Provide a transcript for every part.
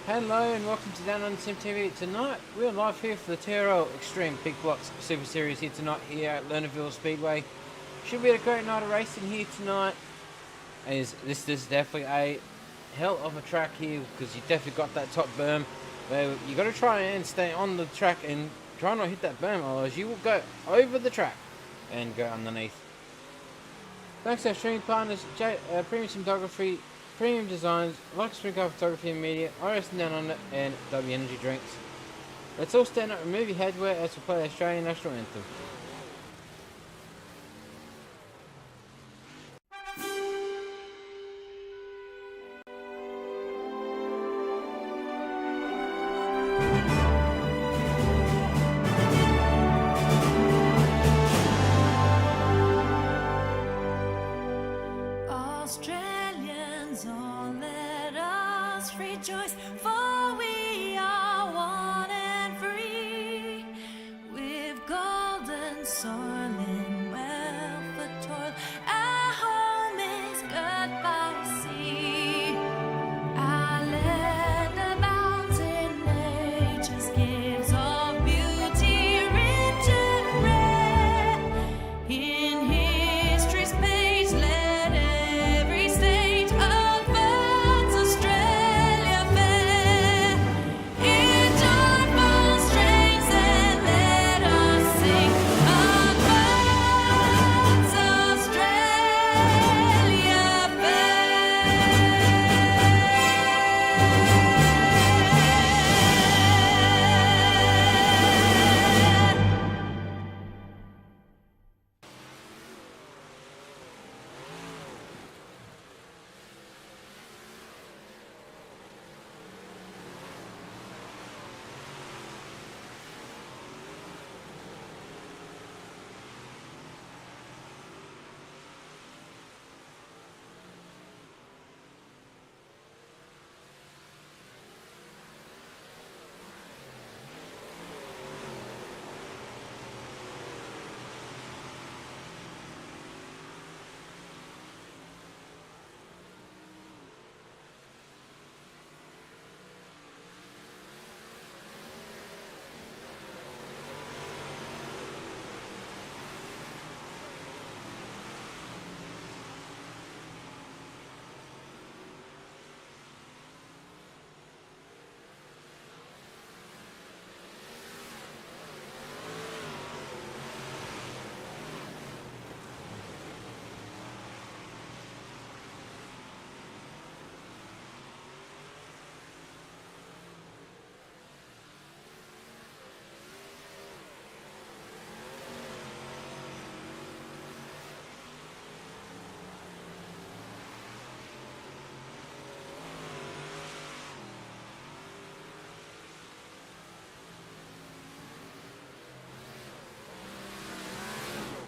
Hello and welcome to Downunder SimTV. Tonight we're live here for the TRL Xtreme Big Blocks Super Series here tonight here at Lernerville Speedway. Should be a great night of racing here tonight, as this is definitely a hell of a track here because you definitely got that top berm where you got to try and stay on the track and try not to hit that berm, otherwise you will go over the track and go underneath. Thanks to our streaming partners, Premium Simtography, Premium Designs, like Sprintcar Photography and Media, iRacing Downunder, and W Energy Drinks. Let's all stand up and move your headwear as we play the Australian National Anthem. Australians, all let us rejoice, for we are one and free, with golden soil and wealth for toil. Our home is good by sea. Our land abounds in nature's gifts of beauty, rich and rare. In history's page, let every stage of Earth's Australia fair. In joyful strains, and let us sing of Earth's Australia fair.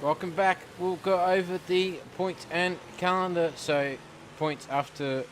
Welcome back. We'll go over the points and calendar. So points after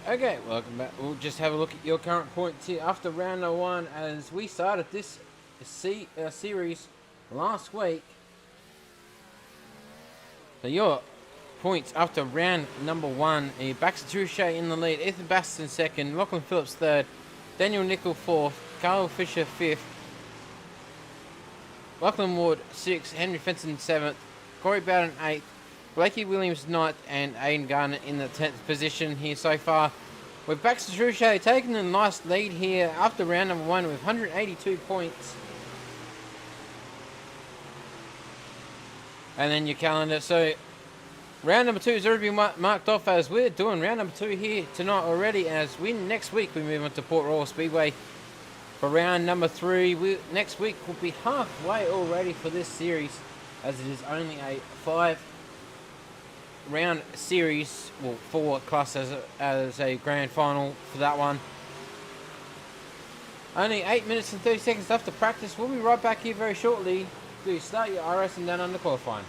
Okay, welcome back. We'll just have a look at your current points here after round number 1, as we started this series last week. So your points after round number 1: Baxter Truchet in the lead, Ethan Baston second, Lachlan Phillips third, Daniel Nicol fourth, Carl Fisher fifth, Lachlan Ward sixth, Henry Fenton seventh, Corey Bowden eighth, Blakey Williams ninth, and Aidan Garnett in the 10th position here so far. With Baxter Truchet taking a nice lead here after round number 1 with 182 points. and then your calendar. So round number 2 has already been marked off, as we're doing round number 2 here tonight already. As next week we move on to Port Royal Speedway for round number 3. Next week will be halfway already for this series, as it is only a 5-round series, well, 4 class as a grand final for that one. Only 8 minutes and 30 seconds left to practice. We'll be right back here very shortly to start your iRacing Down Under qualifying.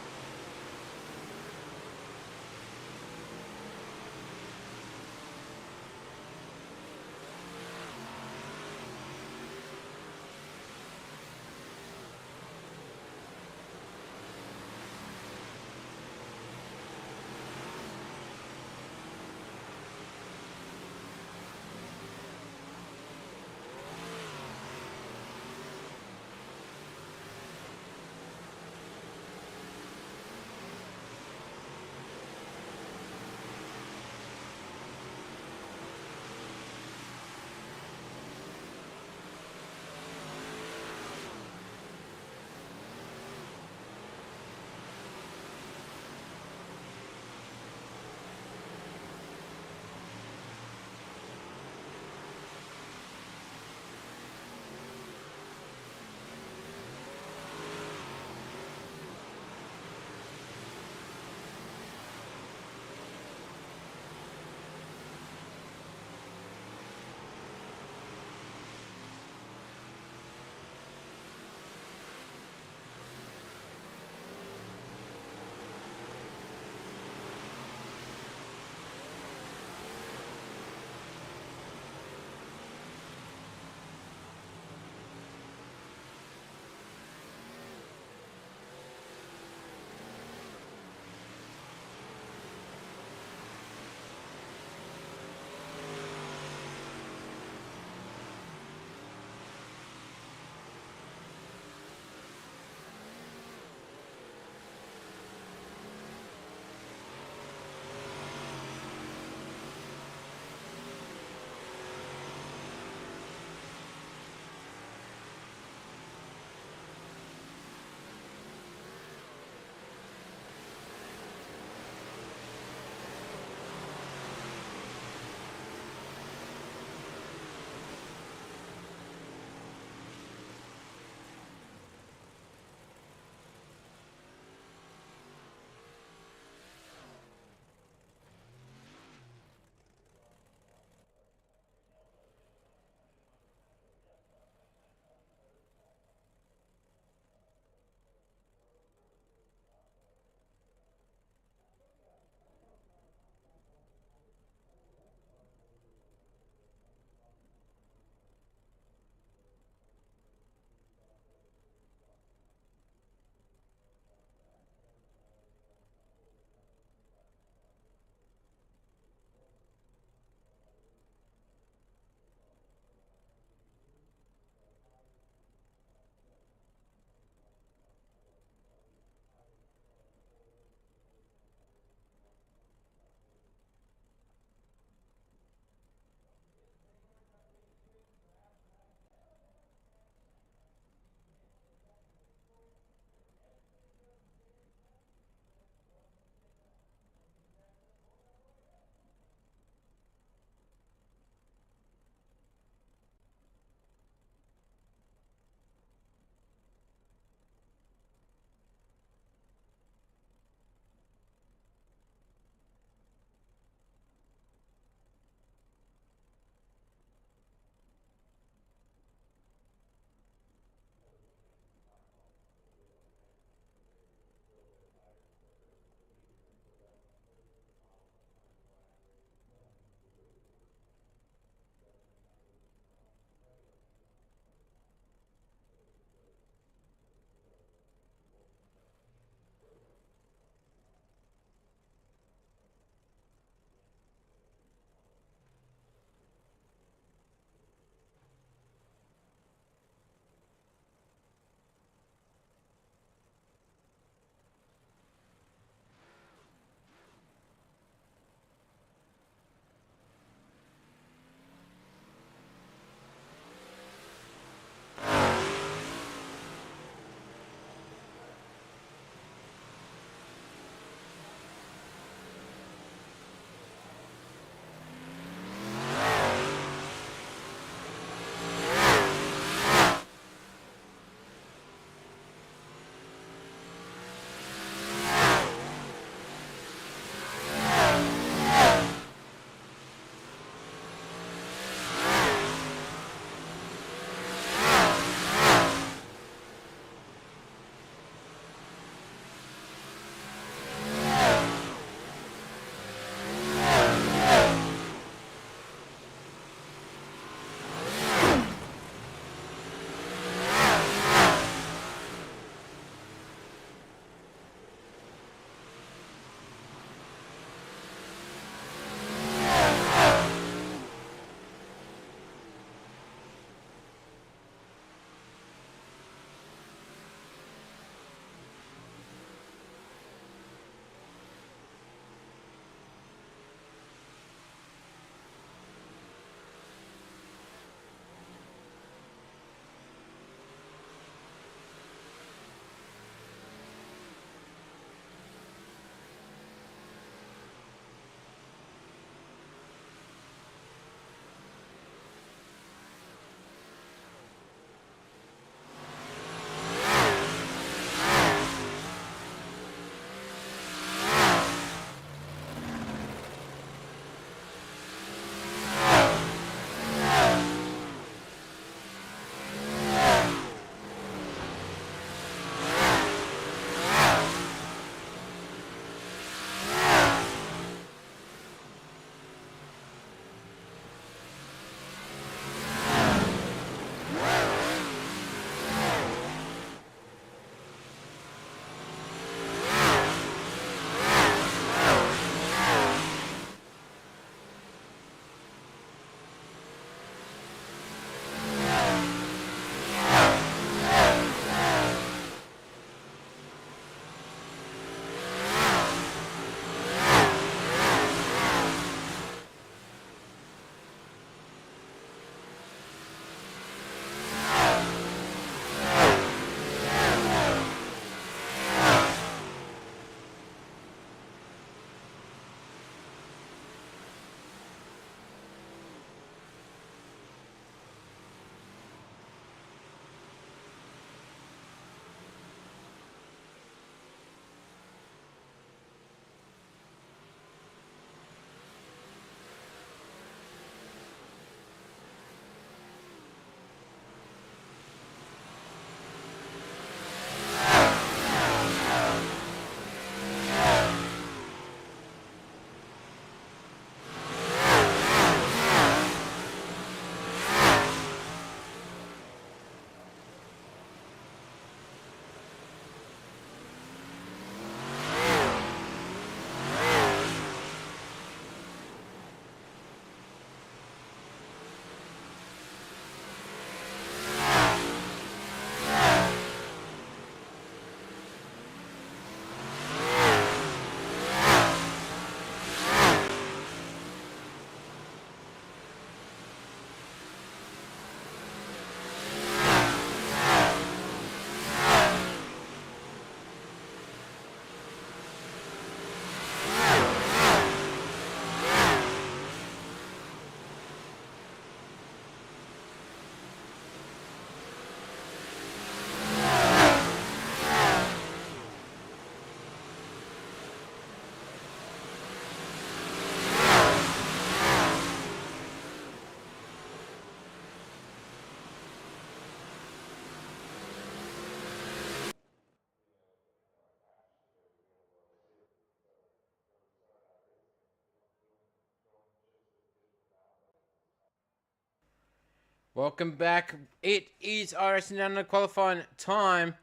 Welcome back. It is iRacing Downunder qualifying time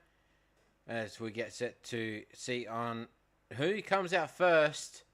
as we get set to see on who comes out first.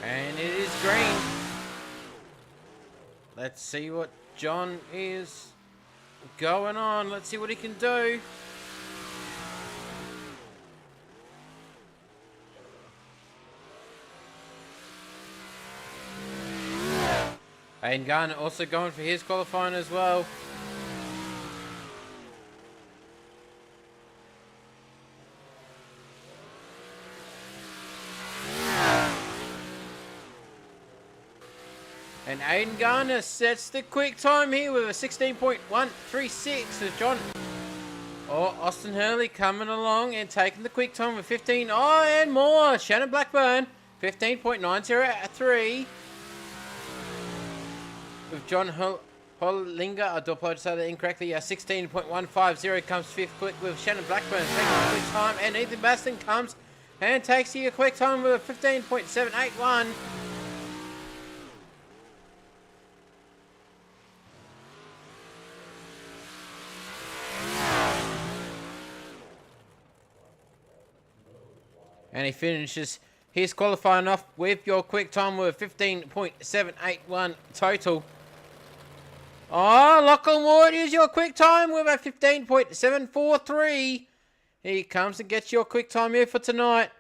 And it is green. Let's see what John is going on. Let's see what he can do. Aiden Garner also going for his qualifying as well. And Aiden Garner sets the quick time here with a 16.136 as John Austin Hurley coming along and taking the quick time with 15. Oh, and more. Shannon Blackburn, 15.903. With John Hollinger, I do apologize to say that incorrectly, 16.150 comes fifth quick with Shannon Blackburn taking the quick time. And Ethan Baston comes and takes here a quick time with a 15.781. And he finishes his qualifying off with your quick time with 15.781 total. Oh, Lachlan Ward is your quick time with a 15.743. He comes and gets your quick time here for tonight.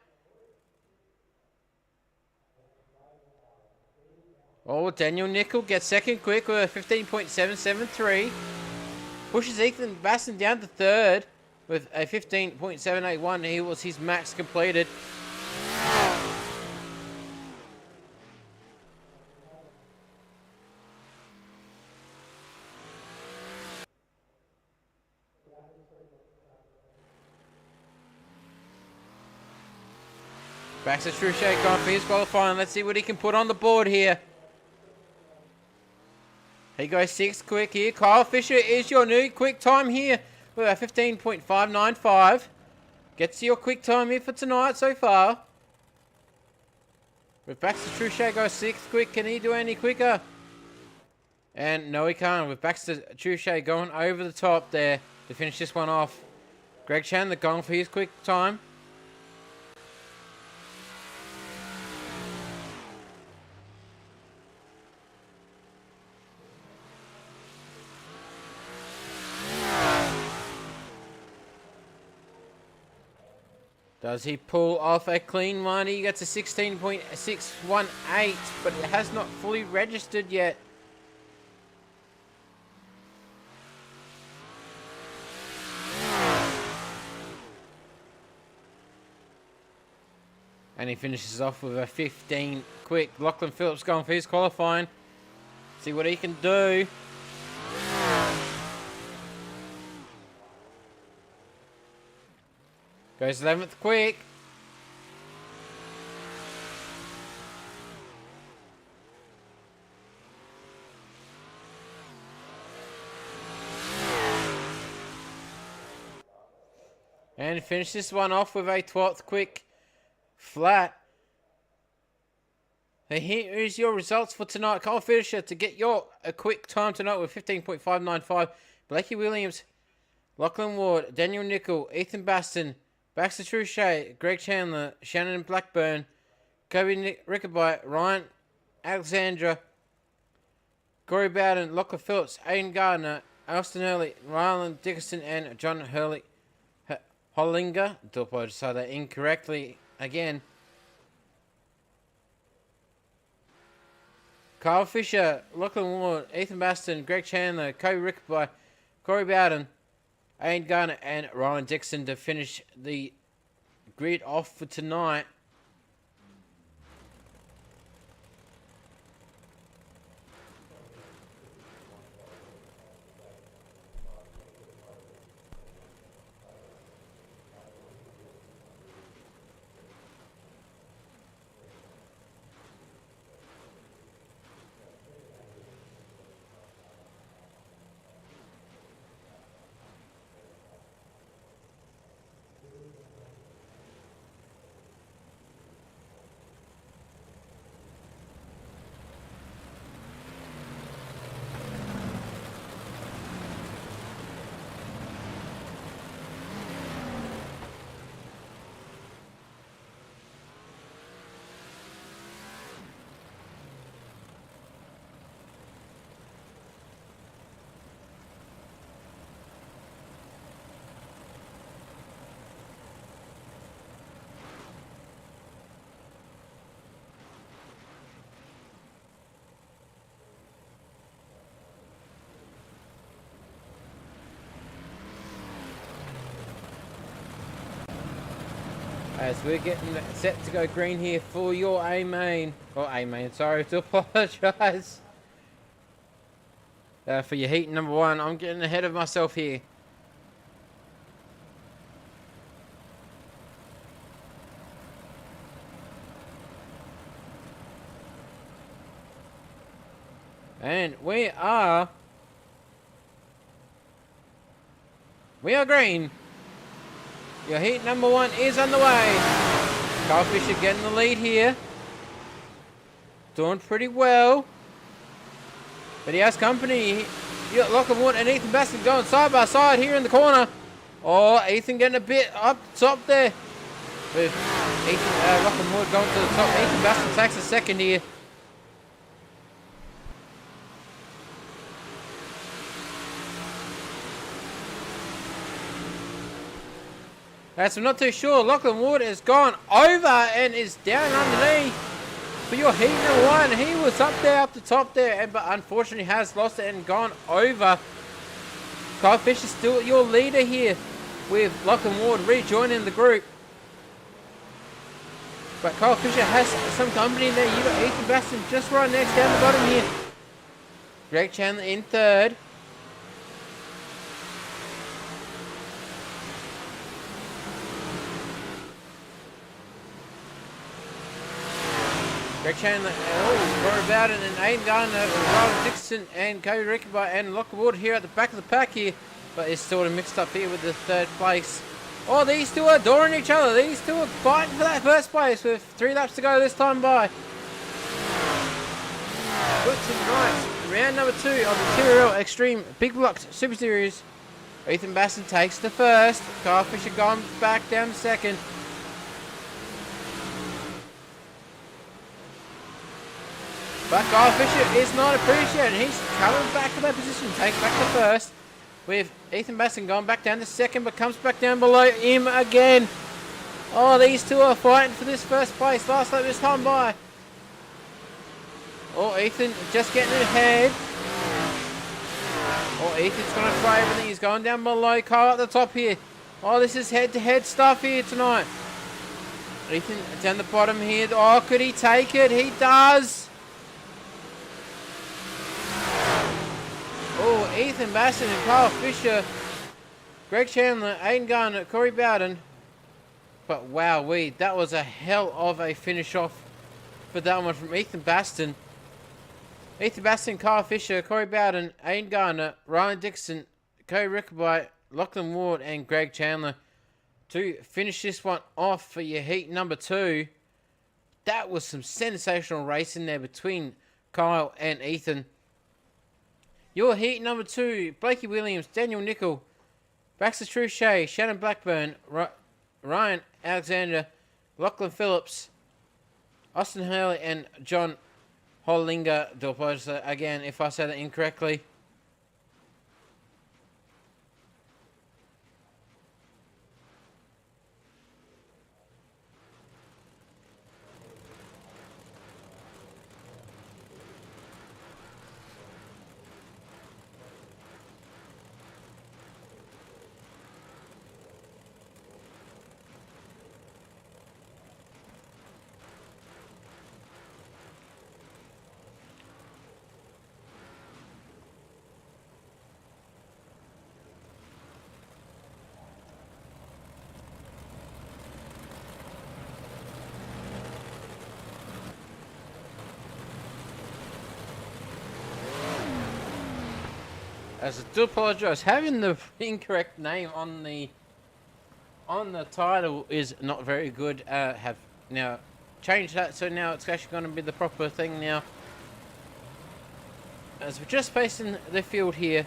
Oh, Daniel Nickel gets second quick with a 15.773. Pushes Ethan Basson down to third with a 15.781. He was his max completed. Baxter Truchet going for his qualifying. Let's see what he can put on the board here. He goes sixth quick here. Kyle Fisher is your new quick time here with a 15.595. Gets your quick time here for tonight so far. With Baxter Truchet goes sixth quick. Can he do any quicker? And no, he can't. With Baxter Truchet going over the top there to finish this one off. Greg Chandler going for his quick time. Does he pull off a clean one? He gets a 16.618, but it has not fully registered yet. And he finishes off with a 15 quick. Lachlan Phillips going for his qualifying. See what he can do. Goes 11th quick. And finish this one off with a 12th quick flat. And here is your results for tonight. Kyle Fisher to get your a quick time tonight with 15.595. Blakey Williams, Lachlan Ward, Daniel Nickel, Ethan Baston, Baxter Truchet, Greg Chandler, Shannon Blackburn, Kobe Rickaby, Ryan Alexandra, Corey Bowden, Lachlan Phillips, Aiden Gardner, Austin Hurley, Rylan Dickerson, and John Hollinger. Do apologize to say that incorrectly again. Kyle Fisher, Lachlan Ward, Ethan Baston, Greg Chandler, Kobe Rickaby, Corey Bowden, Aiden Garner and Ryan Dixon to finish the grid off for tonight. As we're getting set to go green here for your A main. Or A main, sorry, to apologise. For your heat number 1. I'm getting ahead of myself here. And we are green. Your heat number 1 is underway. Kyle Fisher getting the lead here. Doing pretty well. But he has company. You got Lachlan Wood and Ethan Baston going side by side here in the corner. Oh, Ethan getting a bit up top there. With Lachlan Wood going to the top. Ethan Baston takes a second here. I'm not too sure. Lachlan Wood has gone over and is down underneath for your heat number 1. He was up there, up the top there, but unfortunately has lost it and gone over. Kyle Fisher still your leader here with Lachlan Wood rejoining the group. But Kyle Fisher has some company there. You got Ethan Baston just right next down the bottom here. Greg Chandler in third. Greg Chandler, Rory Bowden and Aiden Garner, Riley Dixon and Cody Rickenbach and Lachlan Wood here at the back of the pack here. But it's sort of mixed up here with the third place. Oh, these two are adoring each other. These two are fighting for that first place with 3 laps to go this time by. But tonight, round number 2 of the TRL Xtreme Big Blocks Super Series. Ethan Baston takes the first. Kyle Fisher going back down second. But Kyle Fisher is not appreciated. He's coming back to that position. Takes back the first. With Ethan Baston going back down to second, but comes back down below him again. Oh, these two are fighting for this first place. Last lap this time by. Oh, Ethan just getting ahead. Oh, Ethan's going to try everything. He's going down below Kyle at the top here. Oh, this is head-to-head stuff here tonight. Ethan down the bottom here. Oh, could he take it? He does. Oh, Ethan Baston and Kyle Fisher, Greg Chandler, Aiden Garner, Corey Bowden. But wow, that was a hell of a finish off for that one from Ethan Baston. Ethan Baston, Kyle Fisher, Corey Bowden, Aiden Garner, Ryan Dixon, Cody Rickenbach, Lachlan Ward, and Greg Chandler to finish this one off for your heat number 2. That was some sensational racing there between Kyle and Ethan. Your heat number 2, Blakey Williams, Daniel Nickel, Baxter Truchet, Shannon Blackburn, Ryan Alexander, Lachlan Phillips, Austin Haley, and John Hollinger. Do apologize again if I said that incorrectly. As I do apologise, having the incorrect name on the title is not very good. Have now changed that, so now it's actually going to be the proper thing now. As we're just facing the field here.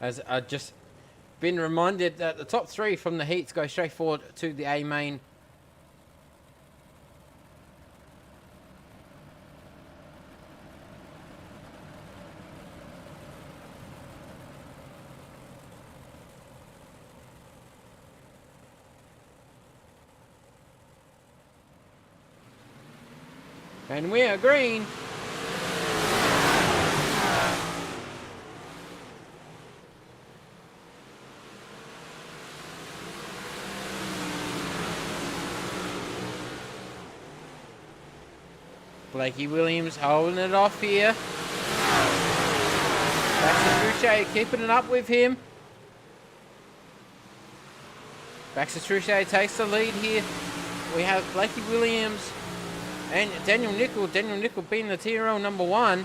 As I've just been reminded that the top 3 from the heats go straight forward to the A main. And we are green. Blakey Williams holding it off here. Baxter Truchet keeping it up with him. Baxter Truchet takes the lead here. We have Blakey Williams and Daniel Nicol. Daniel Nicol being the TRL number 1.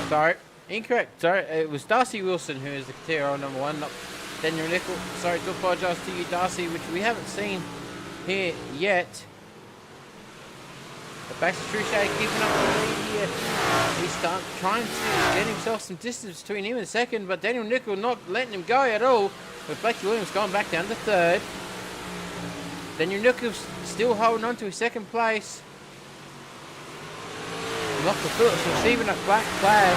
Sorry, incorrect. Sorry, it was Darcy Wilson who is the TRL number 1, not Daniel Nicol. Sorry to apologise to you, Darcy, which we haven't seen here yet. But Baxter Truchet keeping up the lead here. He's trying to get himself some distance between him and second, but Daniel Nicol not letting him go at all. With Blakey Williams going back down to third. Daniel Nicol's still holding on to his second place. Lachlan Phillips receiving a black flag.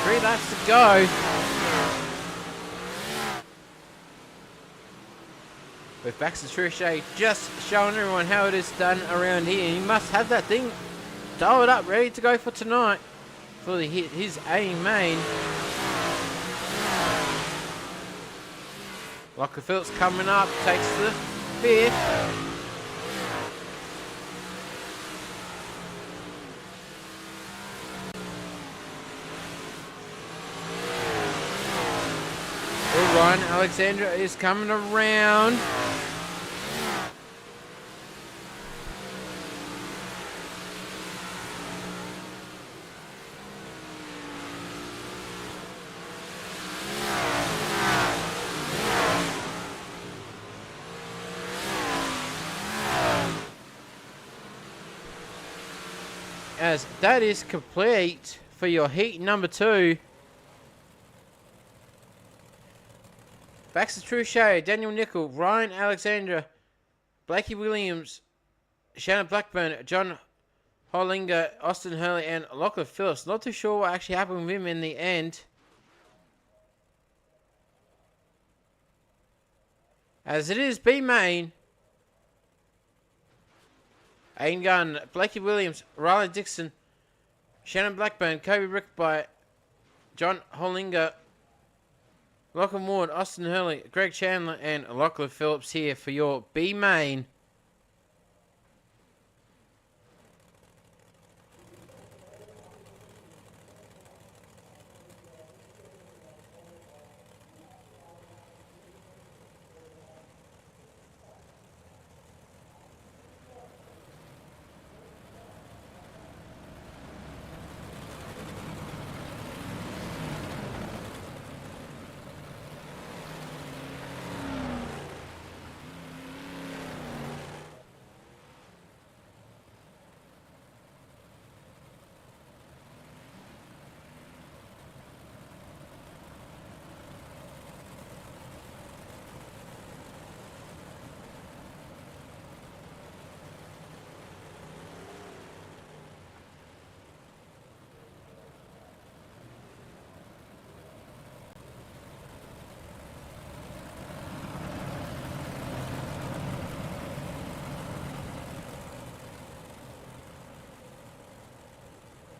Three laps to go. With Baxter Truchet just showing everyone how it is done around here. He must have that thing dialed up, ready to go for tonight. For his A main. Lachlan Phillips coming up, takes the 5th. Ryan Alexandra is coming around. As that is complete for your heat number 2. Baxter Truchet, Daniel Nicol, Ryan Alexandra, Blakey Williams, Shannon Blackburn, John Hollinger, Austin Hurley, and Lachlan Phillips. Not too sure what actually happened with him in the end. As it is B main. Aiden Gunn, Blakey Williams, Riley Dixon, Shannon Blackburn, Kobe Rick by John Hollinger, Lachlan Ward, Austin Hurley, Greg Chandler, and Lachlan Phillips here for your B main.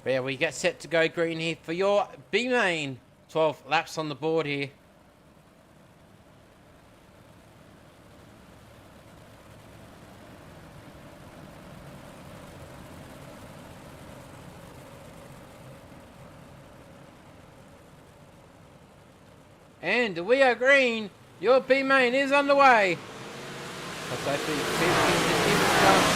But yeah, we get set to go green here for your B main. 12 laps on the board here. And we are green. Your B main is underway. Going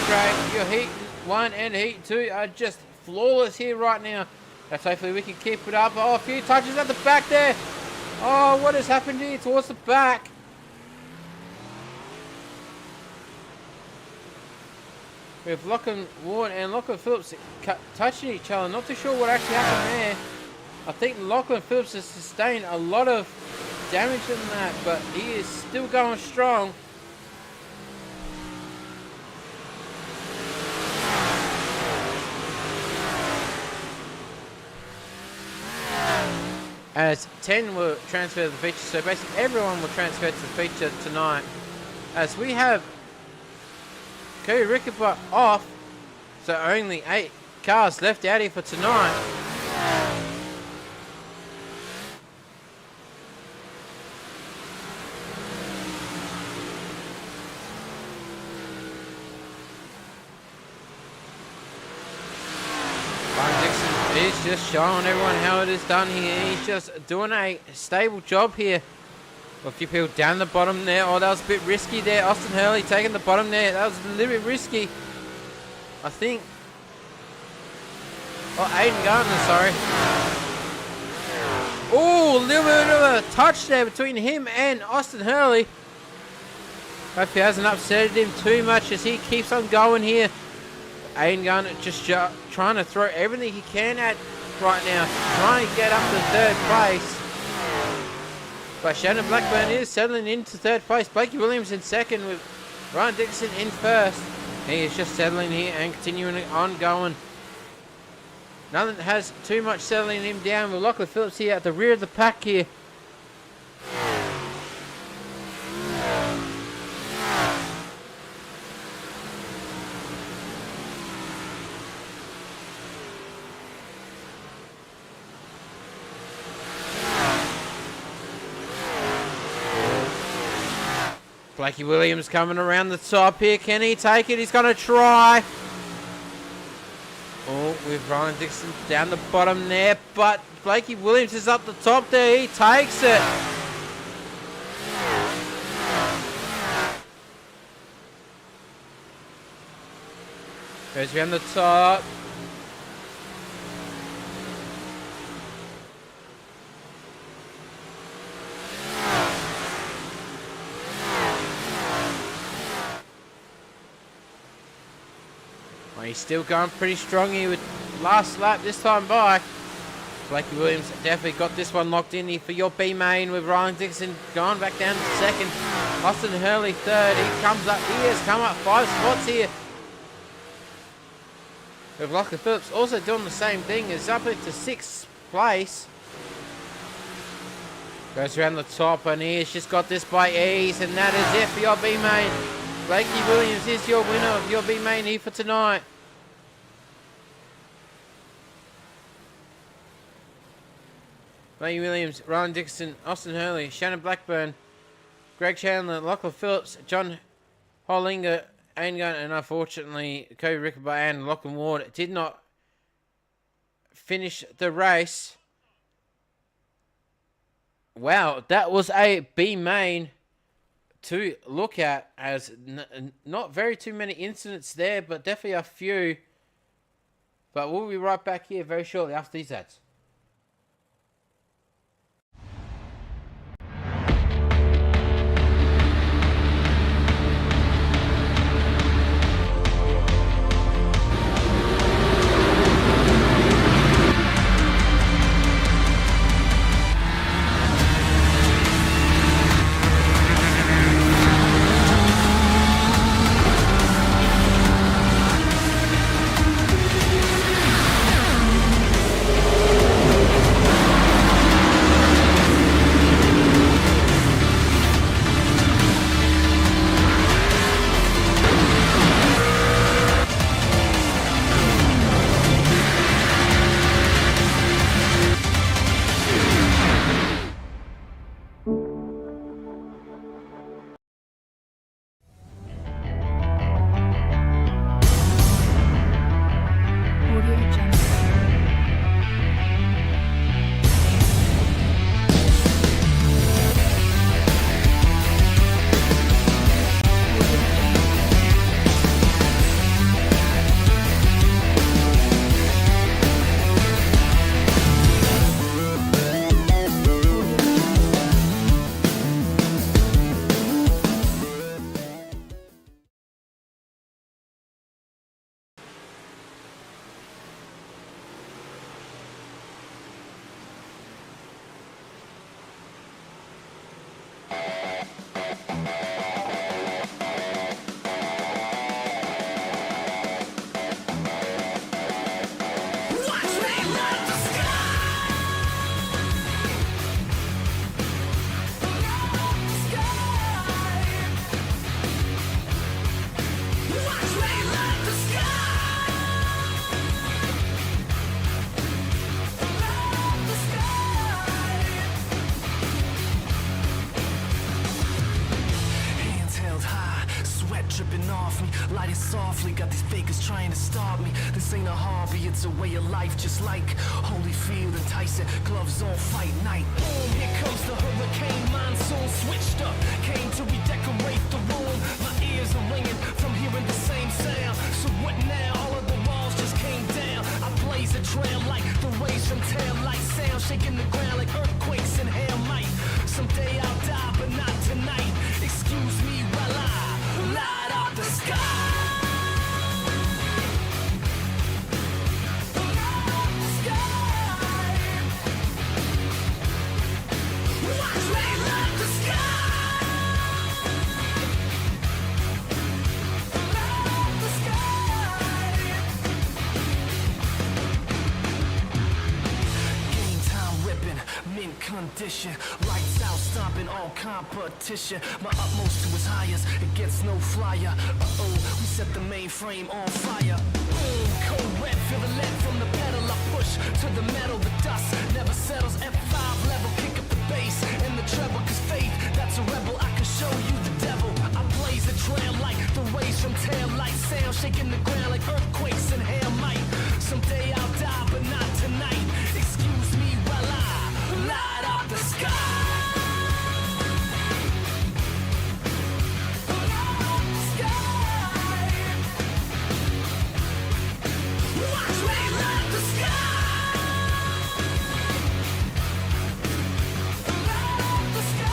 straight. Your heat 1 and heat 2 are just flawless here right now. Let's hopefully we can keep it up. Oh, a few touches at the back there. Oh, what has happened here towards the back? With Lachlan Ward and Lachlan Phillips touching each other. Not too sure what actually happened there. I think Lachlan Phillips has sustained a lot of damage in that, but he is still going strong. as 10 will transfer to the feature. So basically everyone will transfer to the feature tonight, as we have Cody Rickenbach off, so only 8 cars left out here for tonight. He's just showing everyone how it is done here. He's just doing a stable job here. A few people down the bottom there. Oh, that was a bit risky there. Austin Hurley taking the bottom there. That was a little bit risky, I think. Oh, Aiden Gardner, sorry. Oh, a little bit of a touch there between him and Austin Hurley. Hope he hasn't upset him too much as he keeps on going here. Aiden Gardner just trying to throw everything he can at right now, trying to get up to 3rd place. But Shannon Blackburn is settling into 3rd place. Blakey Williams in 2nd with Ryan Dixon in 1st. He is just settling here and continuing on going. Nothing has too much settling him down with Lachlan Phillips here at the rear of the pack here. Blakey Williams coming around the top here. Can he take it? He's going to try. Oh, with Ryan Dixon down the bottom there. But Blakey Williams is up the top there. He takes it. Goes around the top. He's still going pretty strong here with last lap this time by. Blakey Williams definitely got this one locked in here for your B main with Ryan Dixon going back down to 2nd. Austin Hurley 3rd. He comes up. He has come up 5 spots here. With Lachlan Phillips also doing the same thing. Is up into 6th place. Goes around the top and he's just got this by ease, and that is it for your B main. Blakey Williams is your winner of your B main here for tonight. Blakey Williams, Ryan Dixon, Austin Hurley, Shannon Blackburn, Greg Chandler, Lachlan Phillips, John Hollinger, Aiden Gunn, and unfortunately Cody Rickenbach and Lachlan Ward did not finish the race. Wow, that was a B main to look at, as not very too many incidents there, but definitely a few. But we'll be right back here very shortly after these ads. quiet softly. Got these fakers trying to stop me. This ain't a hobby, it's a way of life. Just like Holyfield and Tyson, gloves on, fight night. Boom, here comes the hurricane, monsoon switched up. Came to redecorate the room. My ears are ringing from hearing the same sound. So what now? All of the walls just came down. I blaze a trail like the rays from tail light sound, shaking the ground like earthquakes and hail might. Someday I'll die, but not tonight. Excuse me while I light up the sky. Condition, lights out, stomping all competition. My utmost to its highest, it gets no flyer. We set the mainframe on fire. Boom, cold red, feel the lead from the pedal. I push to the metal, the dust never settles. F5 level, kick up the bass and the treble. Cause faith, that's a rebel, I can show you the devil. I blaze a trail like the rays from tail light sound, shaking the ground like earthquakes and hail might. Someday I'll die, but not tonight. Excuse me while I light up the sky. Watch me light the sky. Light up the sky.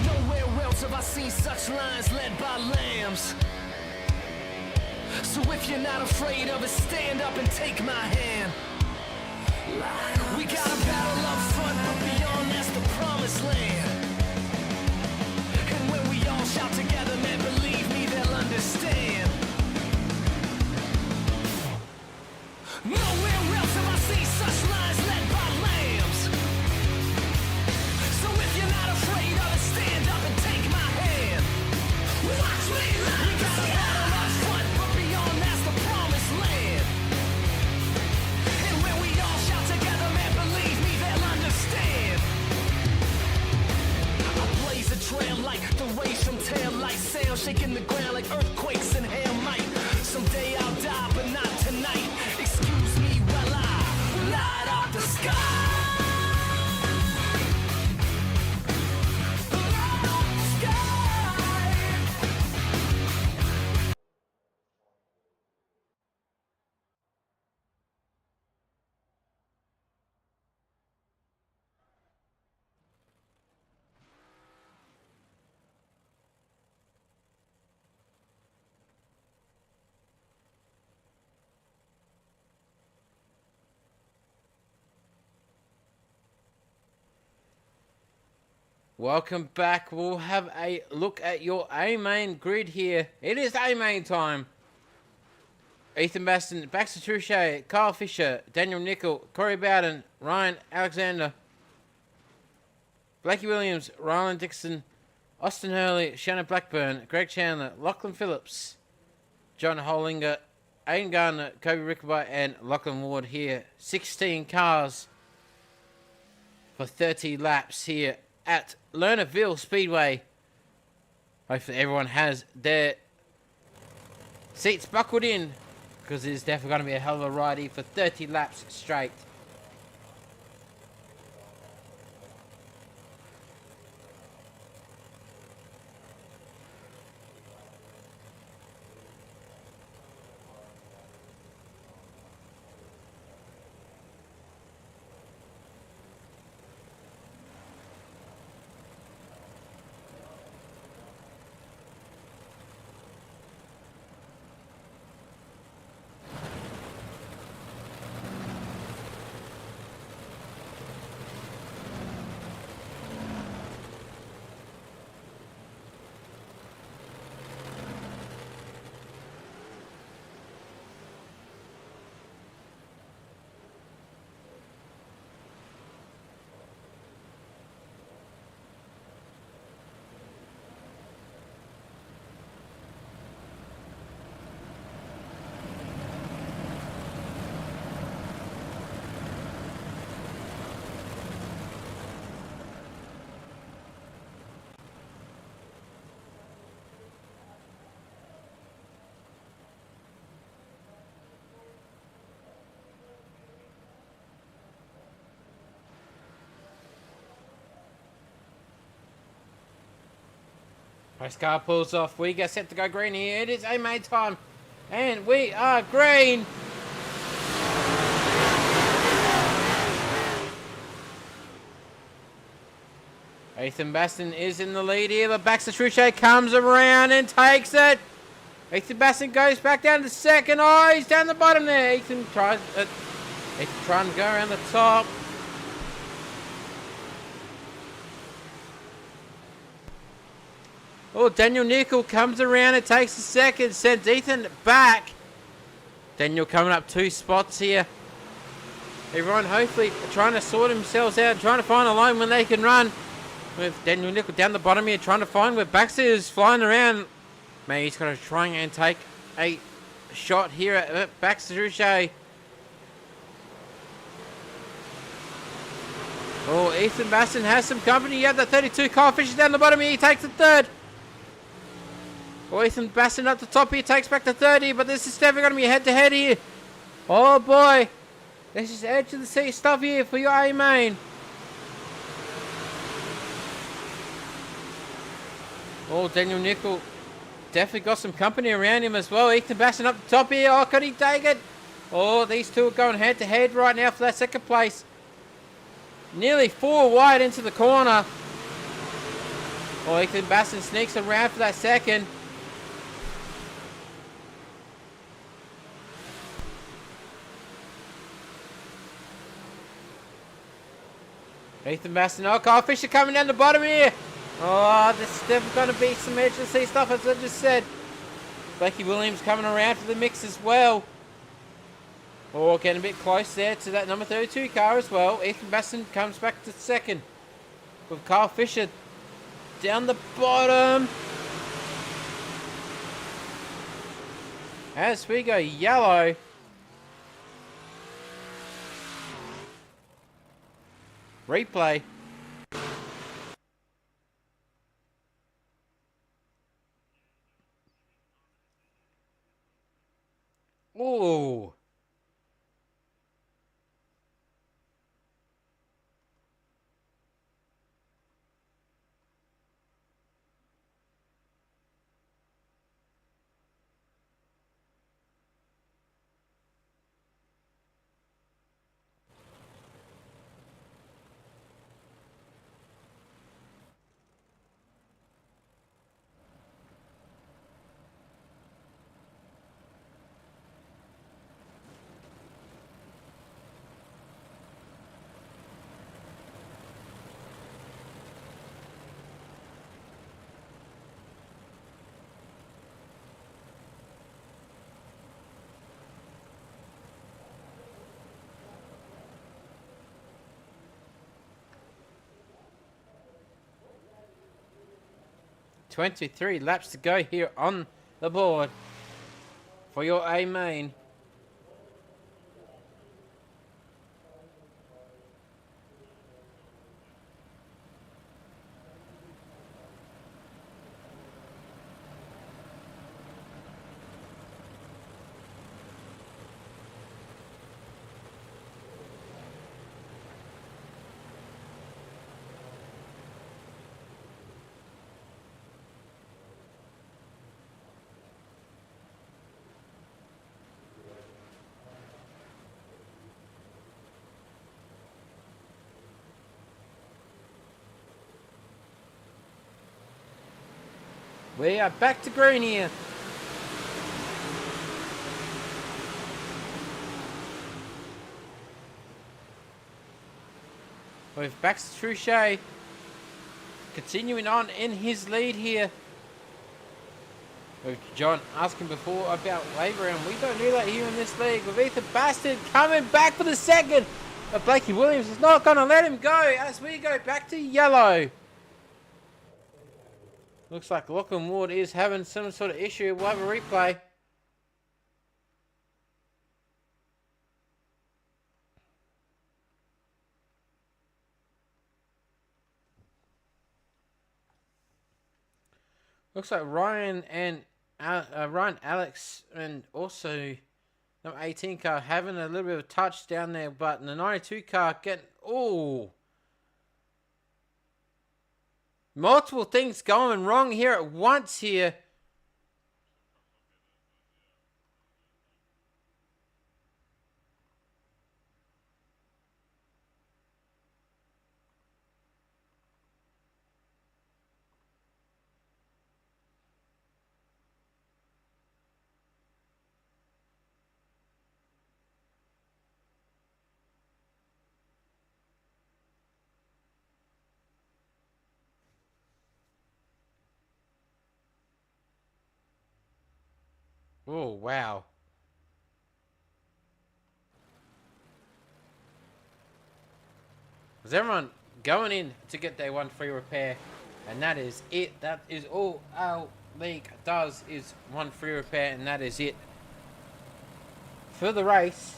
Nowhere else have I seen such lines led by lambs. So if you're not afraid of it, stand up and take my hand. We got a battle up front, but beyond that's the promised land. And when we all shout together, man, believe me, they'll understand. Nowhere else have I seen such lines led by lambs. So if you're not afraid of it, stand up and take my hand. Watch me light the sky. Trail like the rays from tail light sound, shaking the ground like earthquakes and hail might. Someday I'll die, but not tonight. Excuse me while I light up the sky. Light up the sky. Welcome back. We'll have a look at your A-main grid here. It is A-main time. Ethan Baston, Baxter Truchet, Kyle Fisher, Daniel Nickel, Corey Bowden, Ryan Alexander, Blakey Williams, Rylan Dixon, Austin Hurley, Shannon Blackburn, Greg Chandler, Lachlan Phillips, John Hollinger, Aiden Gardner, Kobe Rickaby, and Lachlan Ward here. 16 cars for 30 laps here at Lernerville Speedway. Hopefully everyone has their seats buckled in, because it's definitely going to be a hell of a ride here for 30 laps straight. Race car pulls off. We get set to go green here. It is a main time. And we are green. Ethan Baston is in the lead here, but Baxter Truchet comes around and takes it. Ethan Baston goes back down to second. Oh, he's down the bottom there. Ethan trying to go around the top. Oh, Daniel Nickel comes around and takes a second, sends Ethan back. Daniel coming up 2 spots here. Everyone hopefully trying to sort themselves out, trying to find a line when they can run. With Daniel Nickel down the bottom here, trying to find where Baxter is flying around. Maybe he's got to try and take a shot here at Baxter Truchet. Oh, Ethan Baston has some company. You have the 32 Kyle Fisher down the bottom here. He takes the third. Oh, Ethan Baston up the top here, takes back the 30, but this is definitely going to be head-to-head here. Oh, boy. This is edge of the seat stuff here for your A-main. Oh, Daniel Nickel definitely got some company around him as well. Ethan Baston up the top here. Oh, could he take it? Oh, these two are going head-to-head right now for that second place. Nearly 4 wide into the corner. Oh, Ethan Baston sneaks around for that second. Ethan Baston. Oh, Kyle Fisher coming down the bottom here. Oh, this is definitely going to be some edge to see stuff, as I just said. Blakey Williams coming around for the mix as well. Oh, getting a bit close there to that number 32 car as well. Ethan Baston comes back to second with Kyle Fisher down the bottom. As we go yellow. Replay. Ooh. $23 laps to go here on the board for your A main. We are back to green here. With Baxter Truchet continuing on in his lead here. With John asking before about labour, and we don't do that here in this league. With Ethan Baston coming back for the second. But Blakey Williams is not going to let him go as we go back to yellow. Looks like Lachlan Ward is having some sort of issue. We'll have a replay. Looks like Ryan Alex and also number 18 car having a little bit of a touch down there, but the 92 car getting... Oh! Multiple things going wrong here at once here. Oh, wow. Was everyone going in to get their one free repair? And that is it. That is all our league does, is one free repair, and that is it for the race.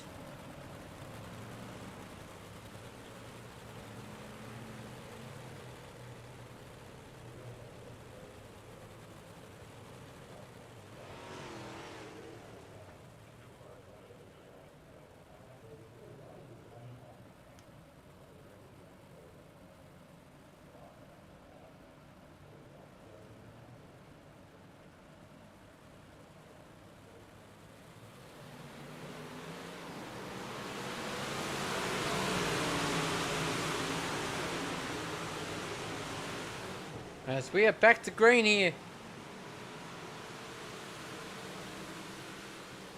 As we are back to green here.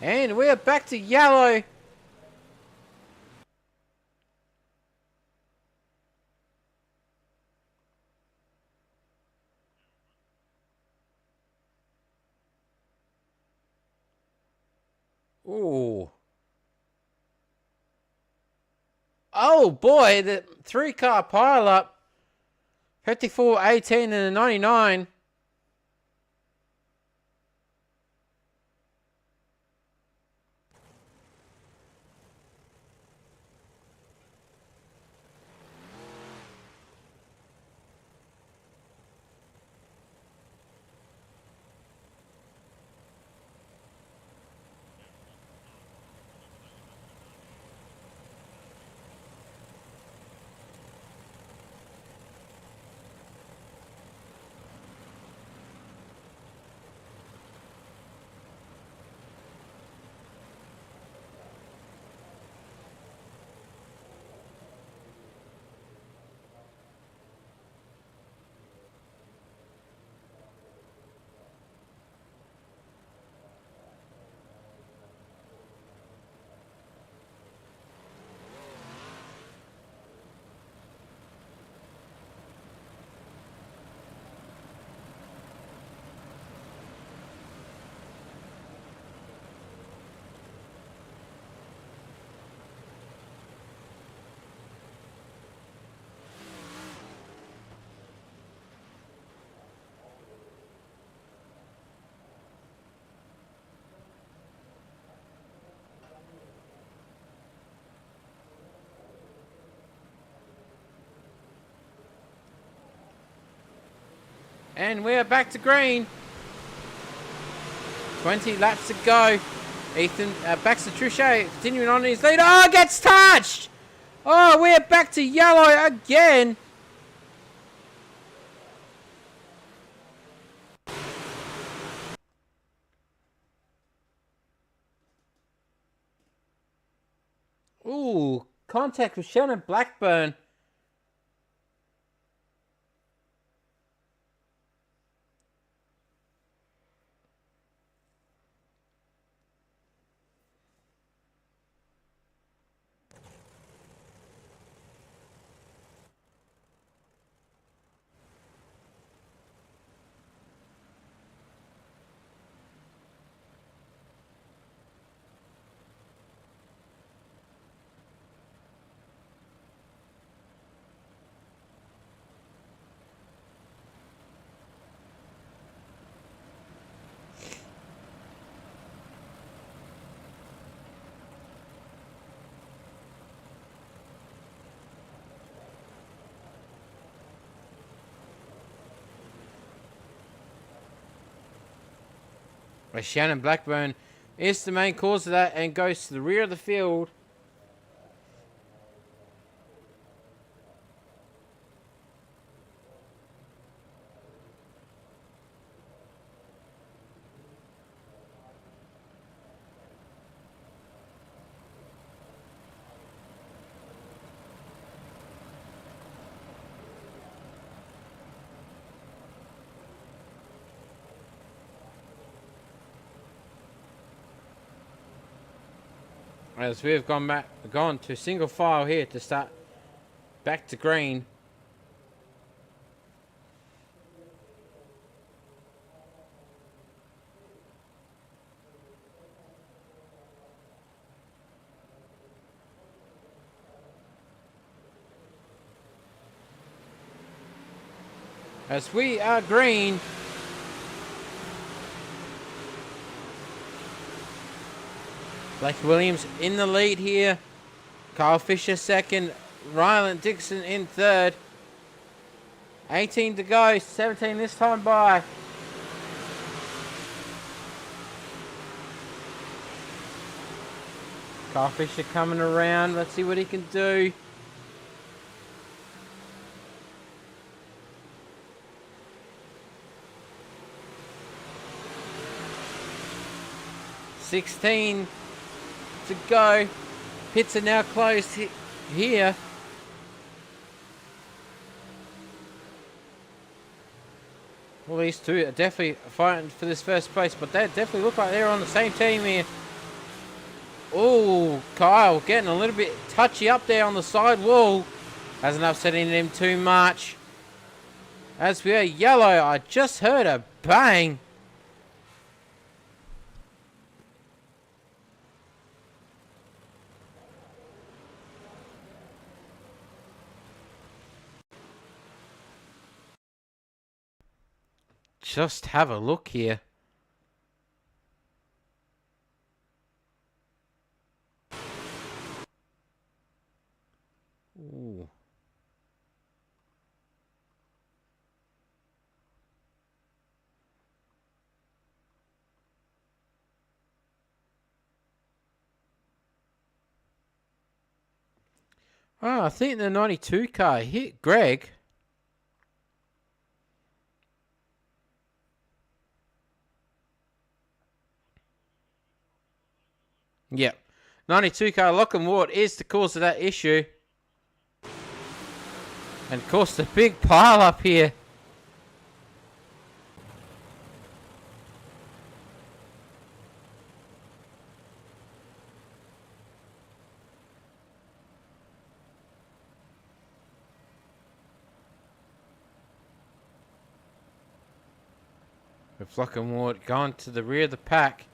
And we are back to yellow. Ooh. Oh boy, the 3-car pile-up. 54, 18 and a 99. And we are back to green. 20 laps to go. Ethan backs to Trichet, continuing on his lead. Oh, gets touched! Oh, we're back to yellow again. Ooh, contact with Shannon Blackburn. Where Shannon Blackburn is the main cause of that and goes to the rear of the field. As we've gone to single file here to start back to green. As we are green. Blake Williams in the lead here. Kyle Fisher second. Ryland Dixon in third. 18 to go. 17 this time by. Kyle Fisher coming around. Let's see what he can do. $16 to go. Pits are now closed here. Well, these two are definitely fighting for this first place, but they definitely look like they're on the same team here. Oh, Kyle getting a little bit touchy up there on the side wall. Hasn't upsetting him too much. As we are yellow, I just heard a bang. Just have a look here. Ooh. Oh, I think the 92 car hit Greg. Yep. 92 car Lachlan Ward is the cause of that issue. And of course the big pile up here. With Lachlan Ward going to the rear of the pack.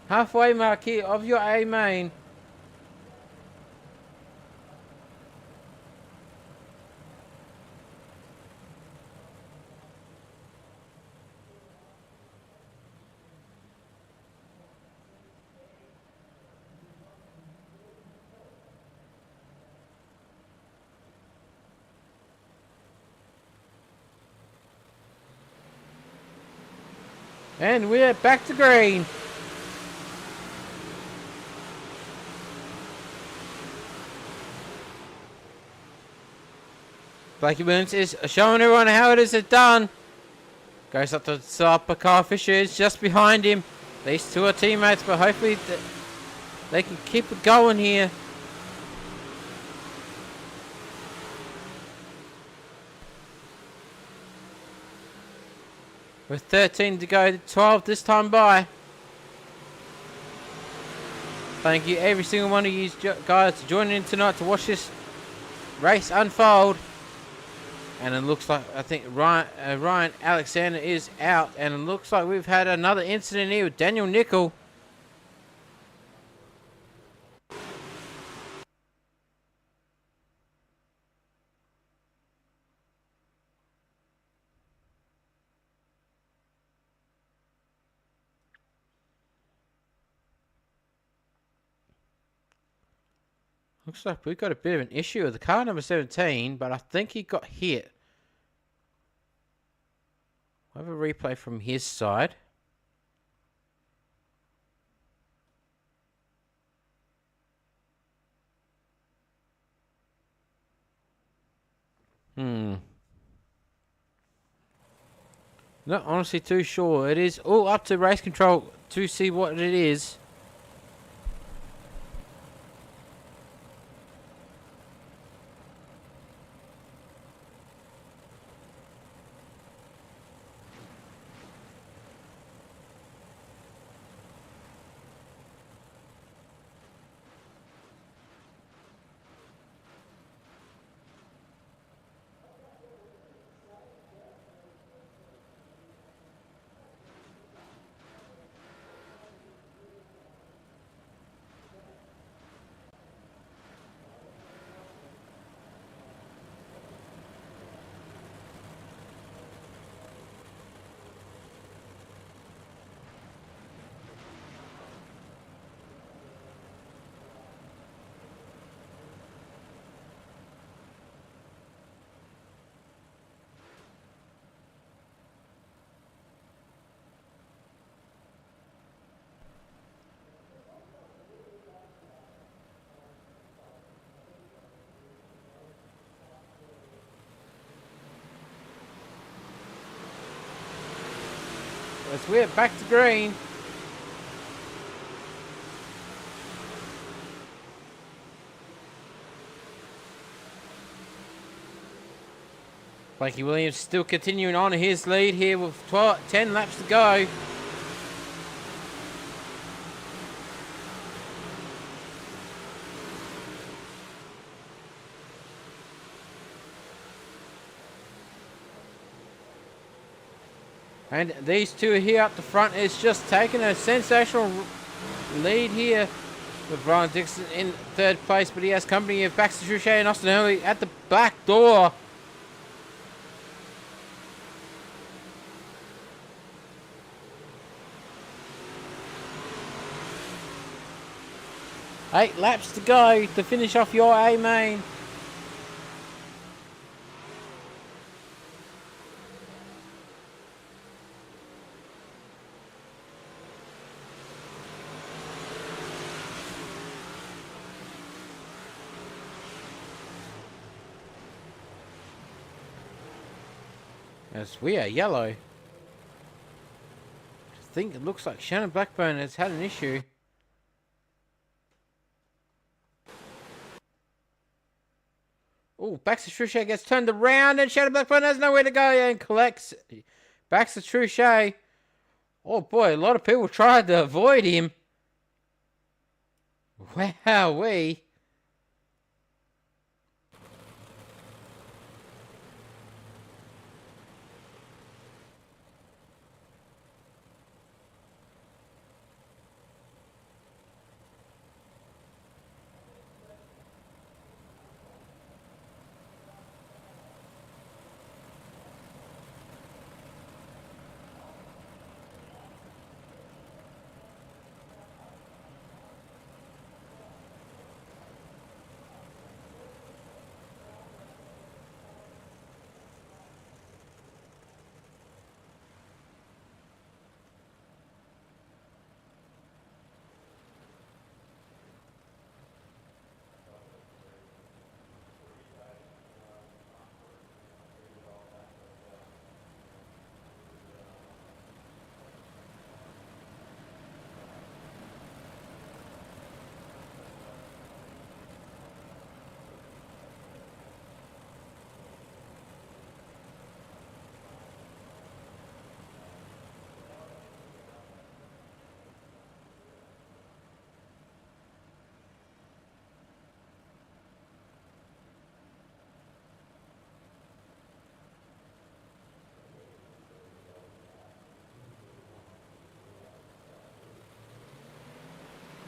Halfway mark here of your A main. And we're back to green. Blakey Williams is showing everyone how it is done. Goes up to the top, but Kyle Fisher is just behind him. These two are teammates, but hopefully they can keep it going here. With 13 to go, 12 this time by. Thank you every single one of you guys joining in tonight to watch this race unfold. And it looks like, I think Ryan Alexander is out. And it looks like we've had another incident here with Daniel Nickel. Looks like we've got a bit of an issue with the car number 17, but I think he got hit. We'll have a replay from his side. Not honestly too sure. It is all up to race control to see what it is. as we're back to green. Blakey Williams still continuing on his lead here with 10 laps to go. And these two here up the front is just taking a sensational lead here with Ryan Dixon in third place, but he has company of Baxter Trichet and Austin Hurley at the back door. Eight laps to go to finish off your A main. As we are yellow. I think it looks like Shannon Blackburn has had an issue. Oh, Baxter Trichet gets turned around and Shannon Blackburn has nowhere to go and collects Baxter Trichet. Oh boy, a lot of people tried to avoid him. Wowee.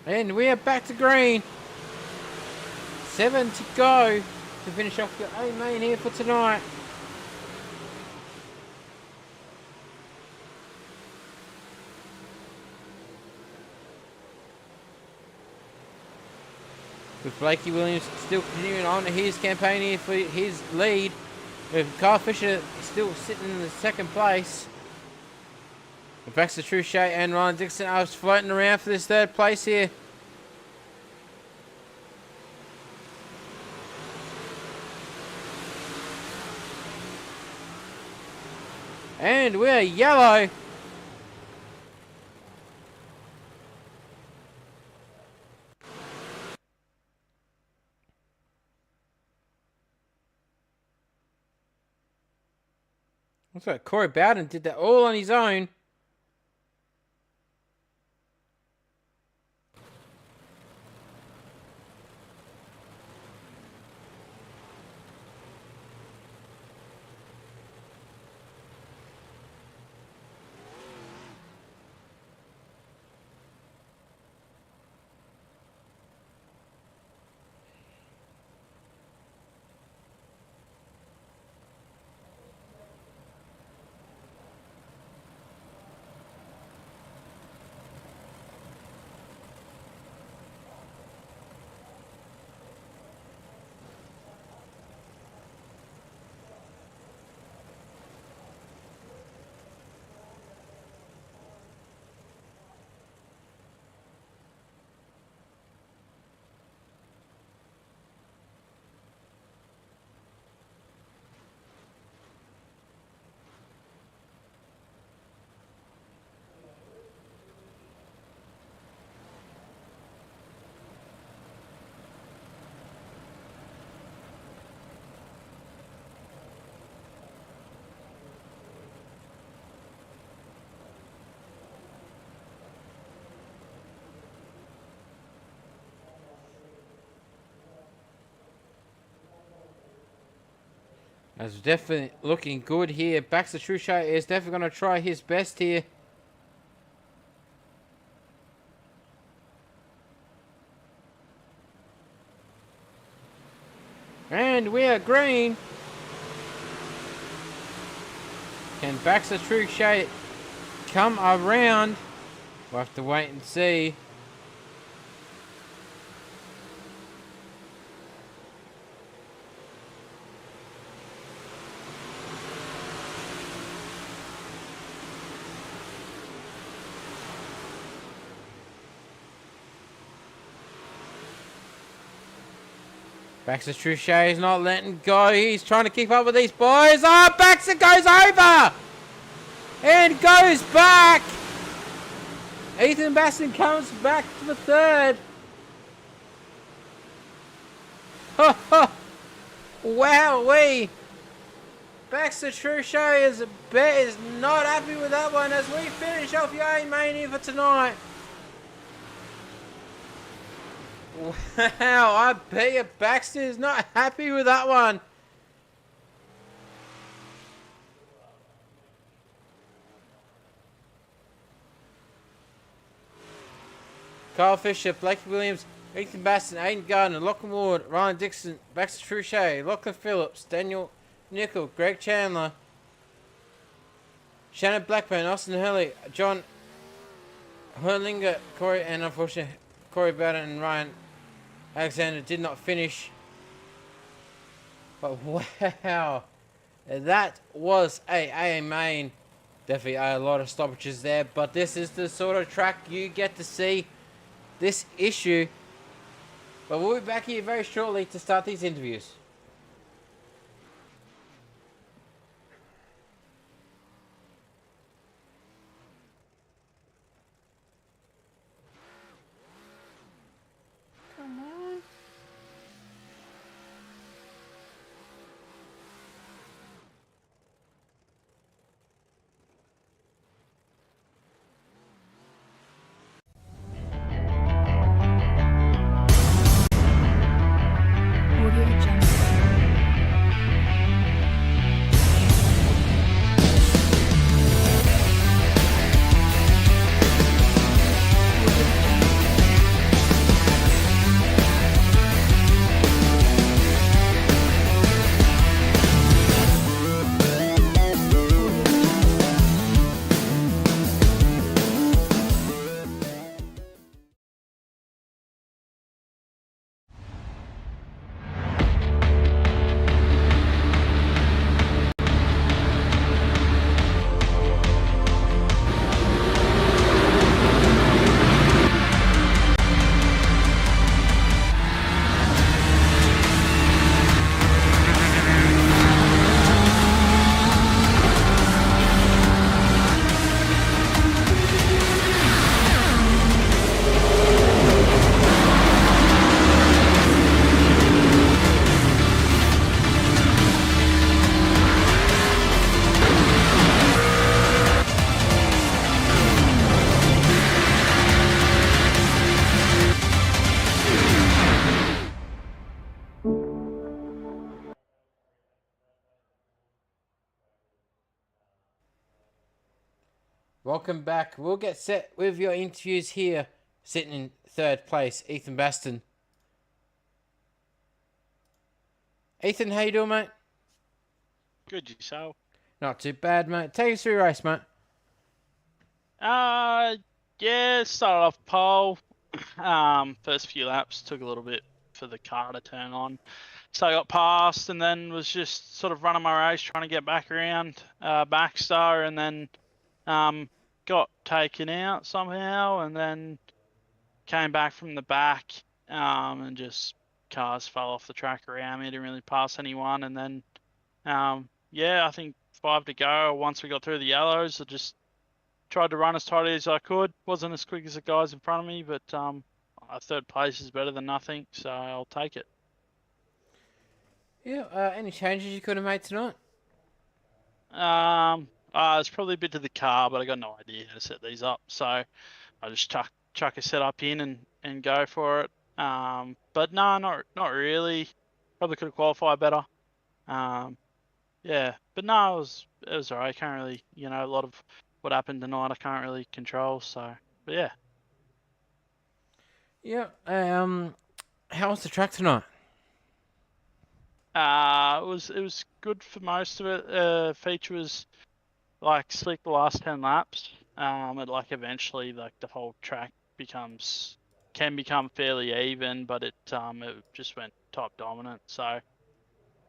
And we are back to green. 7 to go to finish off the A main here for tonight. With Blakey Williams still continuing on his campaign here for his lead. With Kyle Fisher still sitting in the second place. Baxter Trichet and Ryan Dixon are floating around for this third place here. And we're yellow. Looks like Corey Bowden did that all on his own. That's definitely looking good here. Baxter Truchet is definitely going to try his best here. And we are green. Can Baxter Truchet come around? We'll have to wait and see. Baxter Truchet is not letting go. He's trying to keep up with these boys. Oh, Baxter goes over and goes back. Ethan Baston comes back to the third. Wowee. Baxter Truchet is not happy with that one as we finish off your main here for tonight. Wow, I bet you Baxter is not happy with that one. Kyle Fisher, Blake Williams, Ethan Baston, Aiden Gardner, Lachlan Ward, Ryan Dixon, Baxter Truchet, Lachlan Phillips, Daniel Nickel, Greg Chandler, Shannon Blackburn, Austin Hurley, John Herlinger, Corey, and unfortunately Corey Bowden and Ryan Alexander did not finish. But wow, that was a main. Definitely a lot of stoppages there, but this is the sort of track you get to see this issue. But we'll be back here very shortly to start these interviews. Come on. Audio Jungle. Welcome back. We'll get set with your interviews here. Sitting in third place, Ethan Baston. Ethan, how you doing, mate? Good, yourself? Not too bad, mate. Take us through your race, mate. Yeah, started off pole. First few laps took a little bit for the car to turn on. So I got past and then was just sort of running my race, trying to get back around Baxter, and then got taken out somehow, and then came back from the back, and just cars fell off the track around me. Didn't really pass anyone, and then yeah, I think 5 to go. Once we got through the yellows, I just tried to run as tight as I could. Wasn't as quick as the guys in front of me, but third place is better than nothing, so I'll take it. Yeah, any changes you could have made tonight? It's probably a bit to the car, but I got no idea how to set these up, so I just chuck a setup in and go for it. But no, not really. Probably could have qualified better. Yeah, but no, it was alright. I can't really, a lot of what happened tonight, I can't really control. So, but yeah, Yeah. How was the track tonight? it was good for most of it. Feature was like slick the last 10 laps. It like eventually like the whole track can become fairly even, but it just went top dominant. So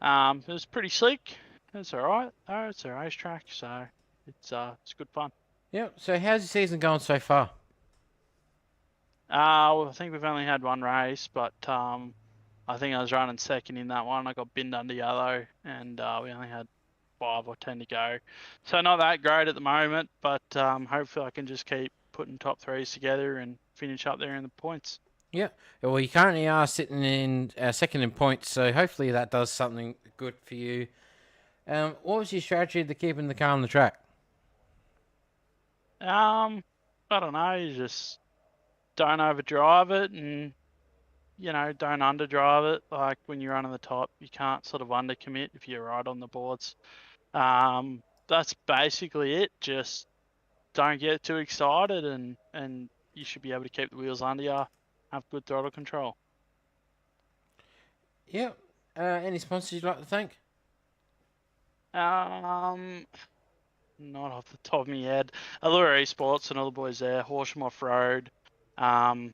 it was pretty slick. It's alright. It's a racetrack, so it's good fun. Yeah. So how's your season going so far? Well, I think we've only had one race, but I think I was running second in that one. I got binned under yellow, and we only had 5 or 10 to go. So not that great at the moment, but hopefully I can just keep putting top threes together and finish up there in the points. Yeah. Well, you currently are sitting in second in points, so hopefully that does something good for you. What was your strategy to keeping the car on the track? I don't know. You just don't overdrive it, and don't underdrive it. Like when you're running the top, you can't sort of undercommit if you're right on the boards. That's basically it. Just don't get too excited, and you should be able to keep the wheels under you, have good throttle control. Yeah. Any sponsors you'd like to thank? Um, Not off the top of my head. Allure Esports and all the boys there, Horsham Off Road, um,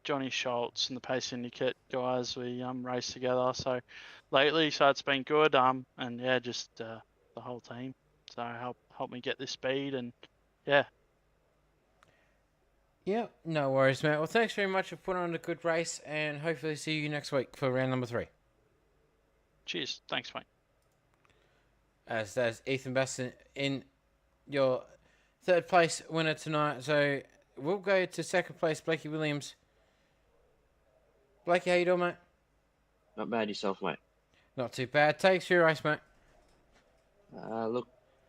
Johnny Schultz and the Pace Syndicate guys. We race together so it's been good. And yeah, just the whole team. So help me get this speed, and yeah. Yeah, no worries, mate. Well, thanks very much for putting on a good race, and hopefully see you next week for round number 3. Cheers. Thanks, mate. As there's Ethan Basson in your third place winner tonight. So we'll go to second place, Blakey Williams. Blakey, how you doing, mate? Not bad yourself, mate. Not too bad. Thanks for your race, mate. Look,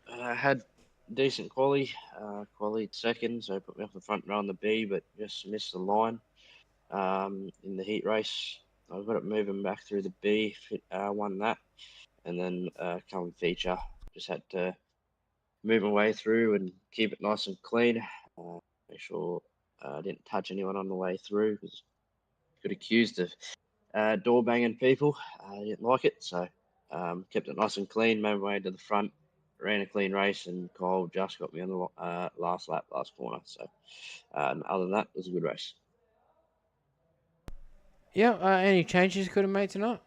I had decent quali, qualied second, so put me off the front row on the B, but just missed the line in the heat race. I got it moving back through the B, won that, and then come feature, just had to move my way through and keep it nice and clean. Make sure I didn't touch anyone on the way through, because I got accused of door banging people. I didn't like it, so kept it nice and clean, made my way to the front, ran a clean race, and Kyle just got me on the last lap, last corner. So other than that, it was a good race. Yeah, any changes you could have made tonight?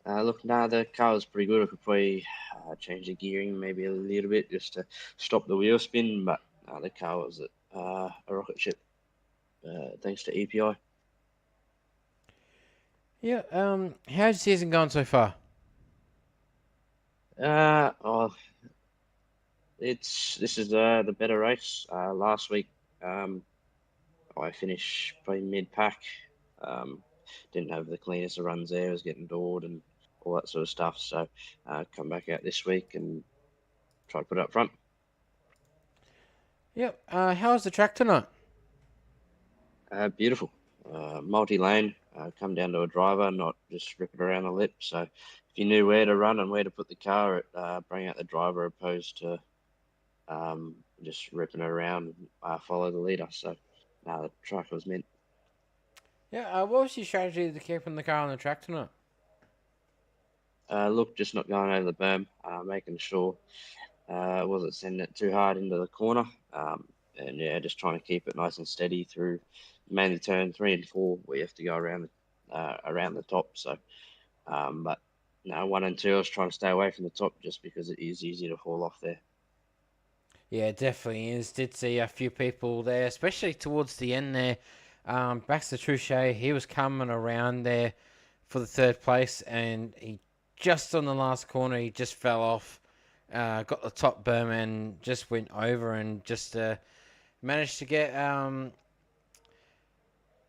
Look, the car was pretty good. I could probably change the gearing maybe a little bit just to stop the wheel spin, but the car was a rocket ship, thanks to EPI. Yeah, how's your season gone so far? This is the better race. Last week, I finished probably mid pack. Didn't have the cleanest of runs there. I was getting doored and all that sort of stuff. So come back out this week and try to put it up front. Yep. How's the track tonight? Beautiful. Multi-lane. Come down to a driver, not just rip it around the lip. So if you knew where to run and where to put the car, bring out the driver opposed to just ripping it around and follow the leader. So the track was mint. Yeah, what was your strategy to keeping the car on the track tonight? Look, just not going over the berm, making sure wasn't sending it too hard into the corner. And yeah, just trying to keep it nice and steady through mainly turn 3 and 4, where you have to go around the top. So, but no, 1 and 2, I was trying to stay away from the top just because it is easy to fall off there. Yeah, it definitely is. Did see a few people there, especially towards the end there. Baxter Truchet, he was coming around there for the third place, and he just on the last corner, he just fell off, got the top berm and just went over and just managed to get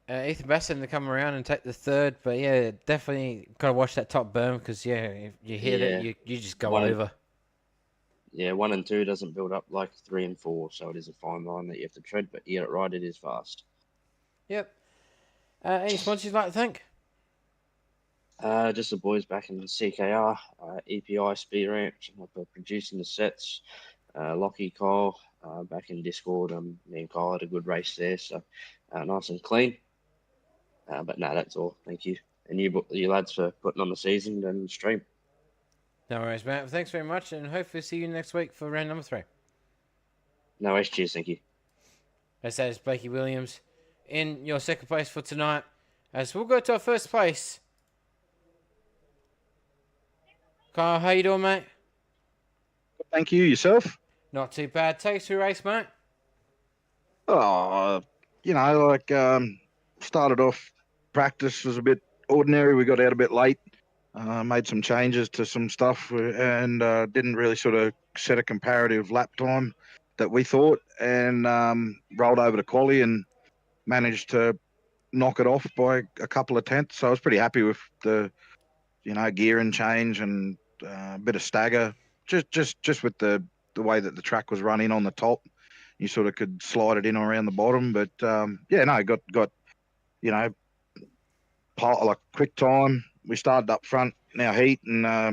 Ethan Basson to come around and take the third. But yeah, definitely got to watch that top berm because yeah, if you hit it, you just go over. 1 and 2 doesn't build up like 3 and 4, so it is a fine line that you have to tread. But you get it right, it is fast. Yep. Any sponsors you'd like to thank? Just the boys back in CKR, EPI Speed Ranch, producing the sets. Lockie, Kyle, back in Discord. Me and Kyle had a good race there, so nice and clean. But no, that's all. Thank you. And you lads for putting on the season and stream. No worries, mate. Thanks very much, and hopefully see you next week for round number 3. No worries. Cheers. Thank you. As that is Blakey Williams in your second place for tonight. As we'll go to our first place. Kyle, how you doing, mate? Thank you. Yourself? Not too bad. Take us through race, mate. Oh, started off, practice was a bit ordinary. We got out a bit late, made some changes to some stuff, and didn't really sort of set a comparative lap time that we thought, and rolled over to quali and managed to knock it off by a couple of tenths. So I was pretty happy with the, gear and change and a bit of stagger, just with the way that the track was running on the top. You sort of could slide it in around the bottom, but got quick time. We started up front in our heat, and I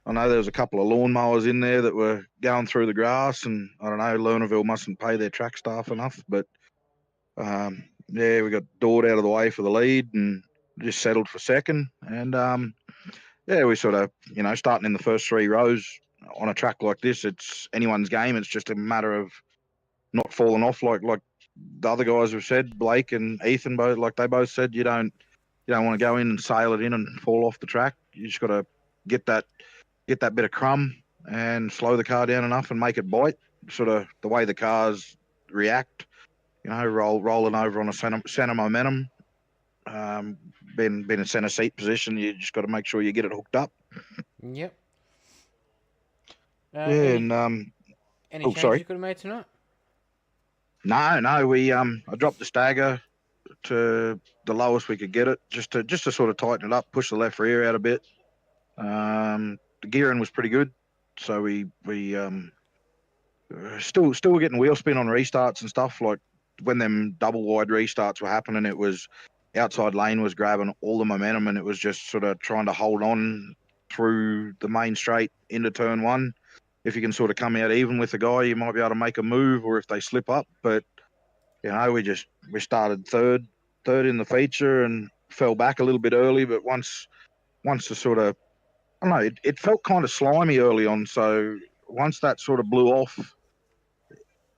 know there was a couple of lawnmowers in there that were going through the grass, and I don't know, Lernerville mustn't pay their track staff enough, but we got Dord out of the way for the lead and just settled for second, and we sort of, starting in the first 3 rows on a track like this, it's anyone's game. It's just a matter of not falling off like the other guys have said, Blake and Ethan both, like they both said, you don't want to go in and sail it in and fall off the track. You just got to get that bit of crumb and slow the car down enough and make it bite. Sort of the way the cars react, rolling over on a center momentum. Being a center seat position, you just got to make sure you get it hooked up. Yep. Any changes sorry. you could have made tonight? No. We I dropped the stagger to the lowest we could get it, just to sort of tighten it up, push the left rear out a bit. The gearing was pretty good, so we still were getting wheel spin on restarts and stuff. Like when them double wide restarts were happening, it was outside lane was grabbing all the momentum, and it was just sort of trying to hold on through the main straight into turn 1. If you can sort of come out even with the guy, you might be able to make a move, or if they slip up. But we started third in the feature and fell back a little bit early. But once the sort of, I don't know, it felt kind of slimy early on. So once that sort of blew off,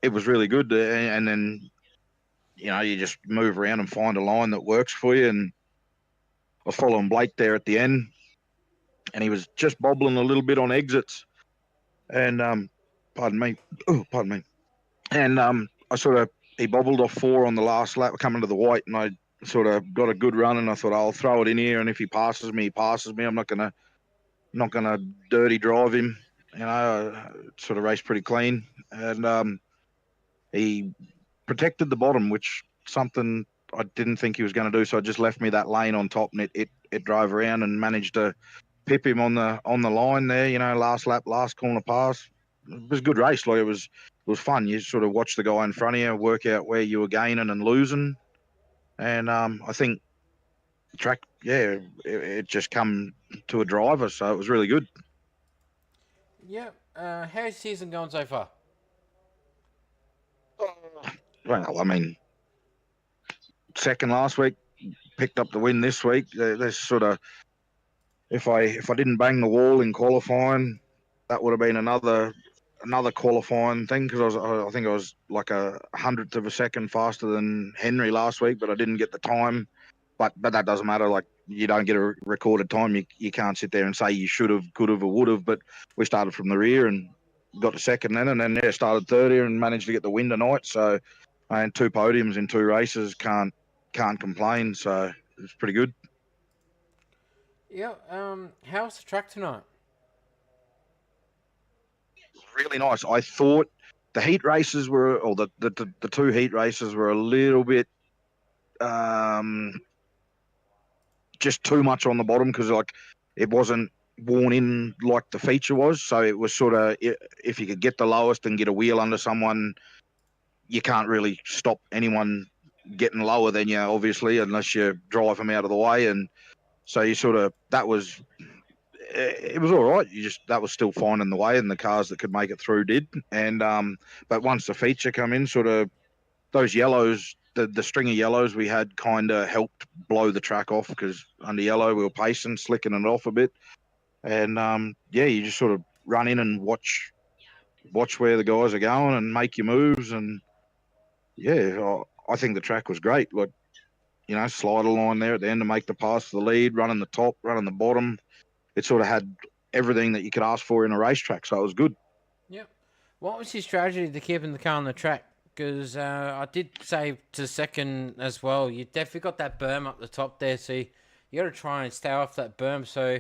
it was really good. And then you just move around and find a line that works for you. And I was following Blake there at the end, and he was just bobbling a little bit on exits. And pardon me. And he bobbled off 4 on the last lap coming to the white, and I sort of got a good run, and I thought I'll throw it in here, and if he passes me, he passes me. I'm not gonna dirty drive him. Sort of raced pretty clean, and he protected the bottom, which something I didn't think he was going to do. So it just left me that lane on top, and it drove around and managed to pip him on the line there. Last lap, last corner pass. It was a good race. Like it was fun. You sort of watch the guy in front of you, work out where you were gaining and losing, and I think the track, it just come to a driver, so it was really good. Yep. How's the season going so far? Well, I mean, second last week, picked up the win this week. There's sort of, if I didn't bang the wall in qualifying, that would have been another qualifying thing, because I think I was like a 100th of a second faster than Henry last week, but I didn't get the time. But that doesn't matter. Like, you don't get a recorded time. You can't sit there and say you should have, could have, or would have. But we started from the rear and got to second then, and then started third here and managed to get the win tonight. So, and 2 podiums in 2 races, can't complain. So it's pretty good. Yeah. How's the track tonight? Really nice. I thought the heat races were, or the 2 heat races were a little bit just too much on the bottom, because like it wasn't worn in like the feature was. So it was sort of, if you could get the lowest and get a wheel under someone, you can't really stop anyone getting lower than you, obviously, unless you drive them out of the way. And So you sort of it was all right. That was still finding the way, and the cars that could make it through did. And but once the feature come in, sort of those yellows, the string of yellows we had kind of helped blow the track off, because under yellow we were pacing, slicking it off a bit. And yeah, you just sort of run in and watch where the guys are going and make your moves. And yeah, I think the track was great. Like, you know, slider line there at the end to make the pass to the lead, running the top, running the bottom. It sort of had everything that you could ask for in a racetrack, so it was good. Yep. What was your strategy to keeping the car on the track? Because I did say to second as well, you definitely got that berm up the top there, so you got to try and stay off that berm. So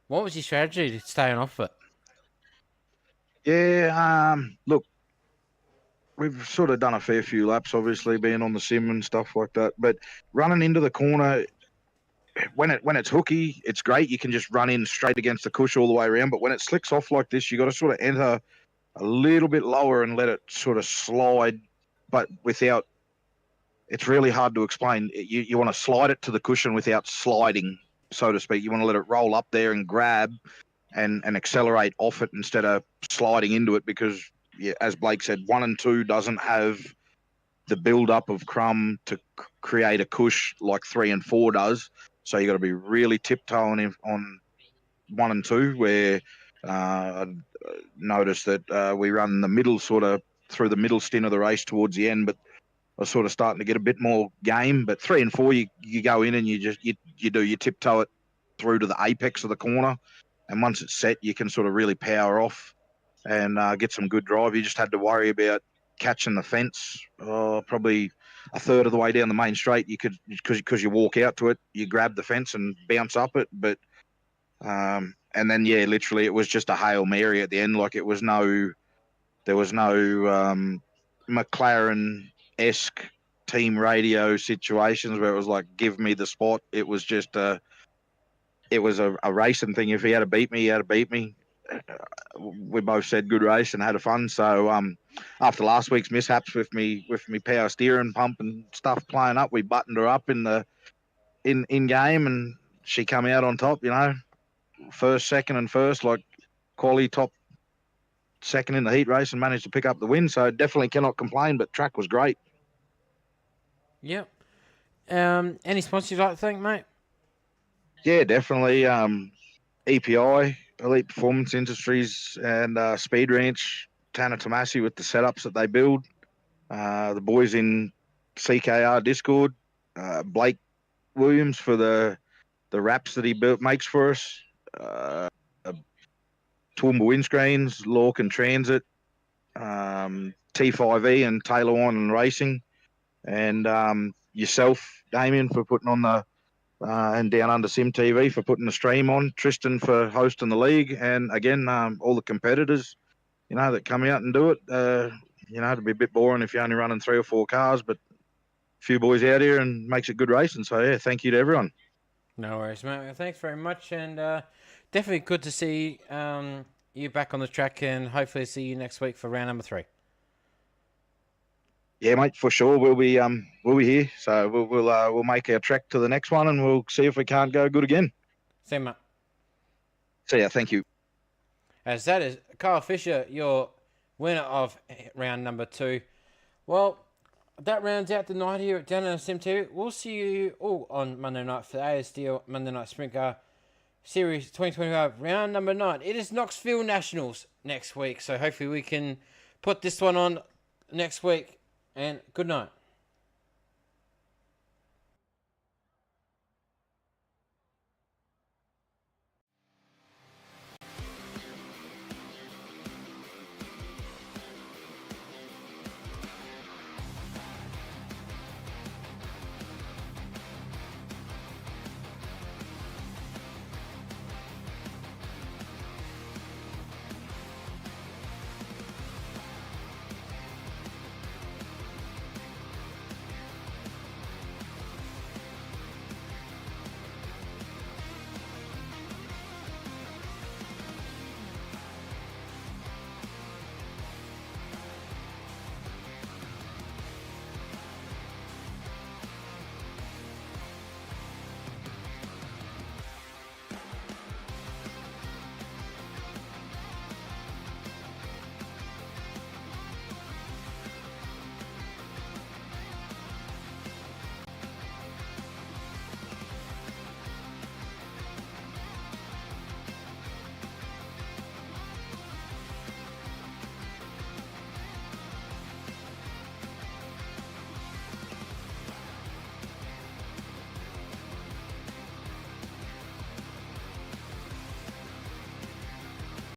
what was your strategy to staying off it? Yeah, look, we've sort of done a fair few laps, obviously, being on the sim and stuff like that. But running into the corner, when it's hooky, it's great. You can just run in straight against the cush all the way around. But when it slicks off like this, you got to sort of enter a little bit lower and let it sort of slide, but without. It's really hard to explain. You want to slide it to the cushion without sliding, so to speak. You want to let it roll up there and grab and accelerate off it instead of sliding into it, because, yeah, as Blake said, 1 and 2 doesn't have the build-up of crumb to create a cush like 3 and 4 does. So you got to be really tiptoeing on 1 and 2, where I noticed that we run the middle, sort of through the middle stint of the race towards the end, but I was sort of starting to get a bit more game. But 3 and 4, you go in and you tiptoe it through to the apex of the corner, and once it's set, you can sort of really power off and get some good drive. You just had to worry about catching the fence. Probably a third of the way down the main straight, you could, because you walk out to it, you grab the fence and bounce up it. But and then, yeah, literally it was just a Hail Mary at the end. Like, there was no McLaren-esque team radio situations where it was like, give me the spot. It was just a racing thing. If he had to beat me, he had to beat me. We both said good race and had a fun. So after last week's mishaps with me power steering pump and stuff playing up, we buttoned her up in game, and she come out on top. You know, first, second, and first, like quality top second in the heat race, and managed to pick up the win. So definitely cannot complain. But track was great. Yep. Any sponsors you'd like to thank, mate? Yeah, definitely. EPI, Elite Performance Industries, and Speed Ranch, Tanner Tomasi with the setups that they build. The boys in CKR Discord, Blake Williams for the wraps that he makes for us. Toowoomba Windscreens, Lorcan Transit, T5E and Taylor Wine and Racing, and yourself, Damien, for putting on the and Downunder SimTV for putting the stream on, Tristan for hosting the league, and again, all the competitors, you know, that come out and do it. You know, it'd be a bit boring if you're only running 3 or 4 cars, but a few boys out here and makes it good racing. So yeah, thank you to everyone. No worries, mate. Thanks very much, and definitely good to see you back on the track, and hopefully see you next week for round number 3. Yeah, mate, for sure. We'll be here. So we'll make our trek to the next one, and we'll see if we can't go good again. See you, mate. So yeah, thank you. As that is Kyle Fisher, your winner of round number 2. Well, that rounds out the night here at Downunder SimTV. We'll see you all on Monday night for the ASD Monday Night Sprintcar Series 2025 round number 9. It is Knoxville Nationals next week, so hopefully we can put this one on next week. And good night.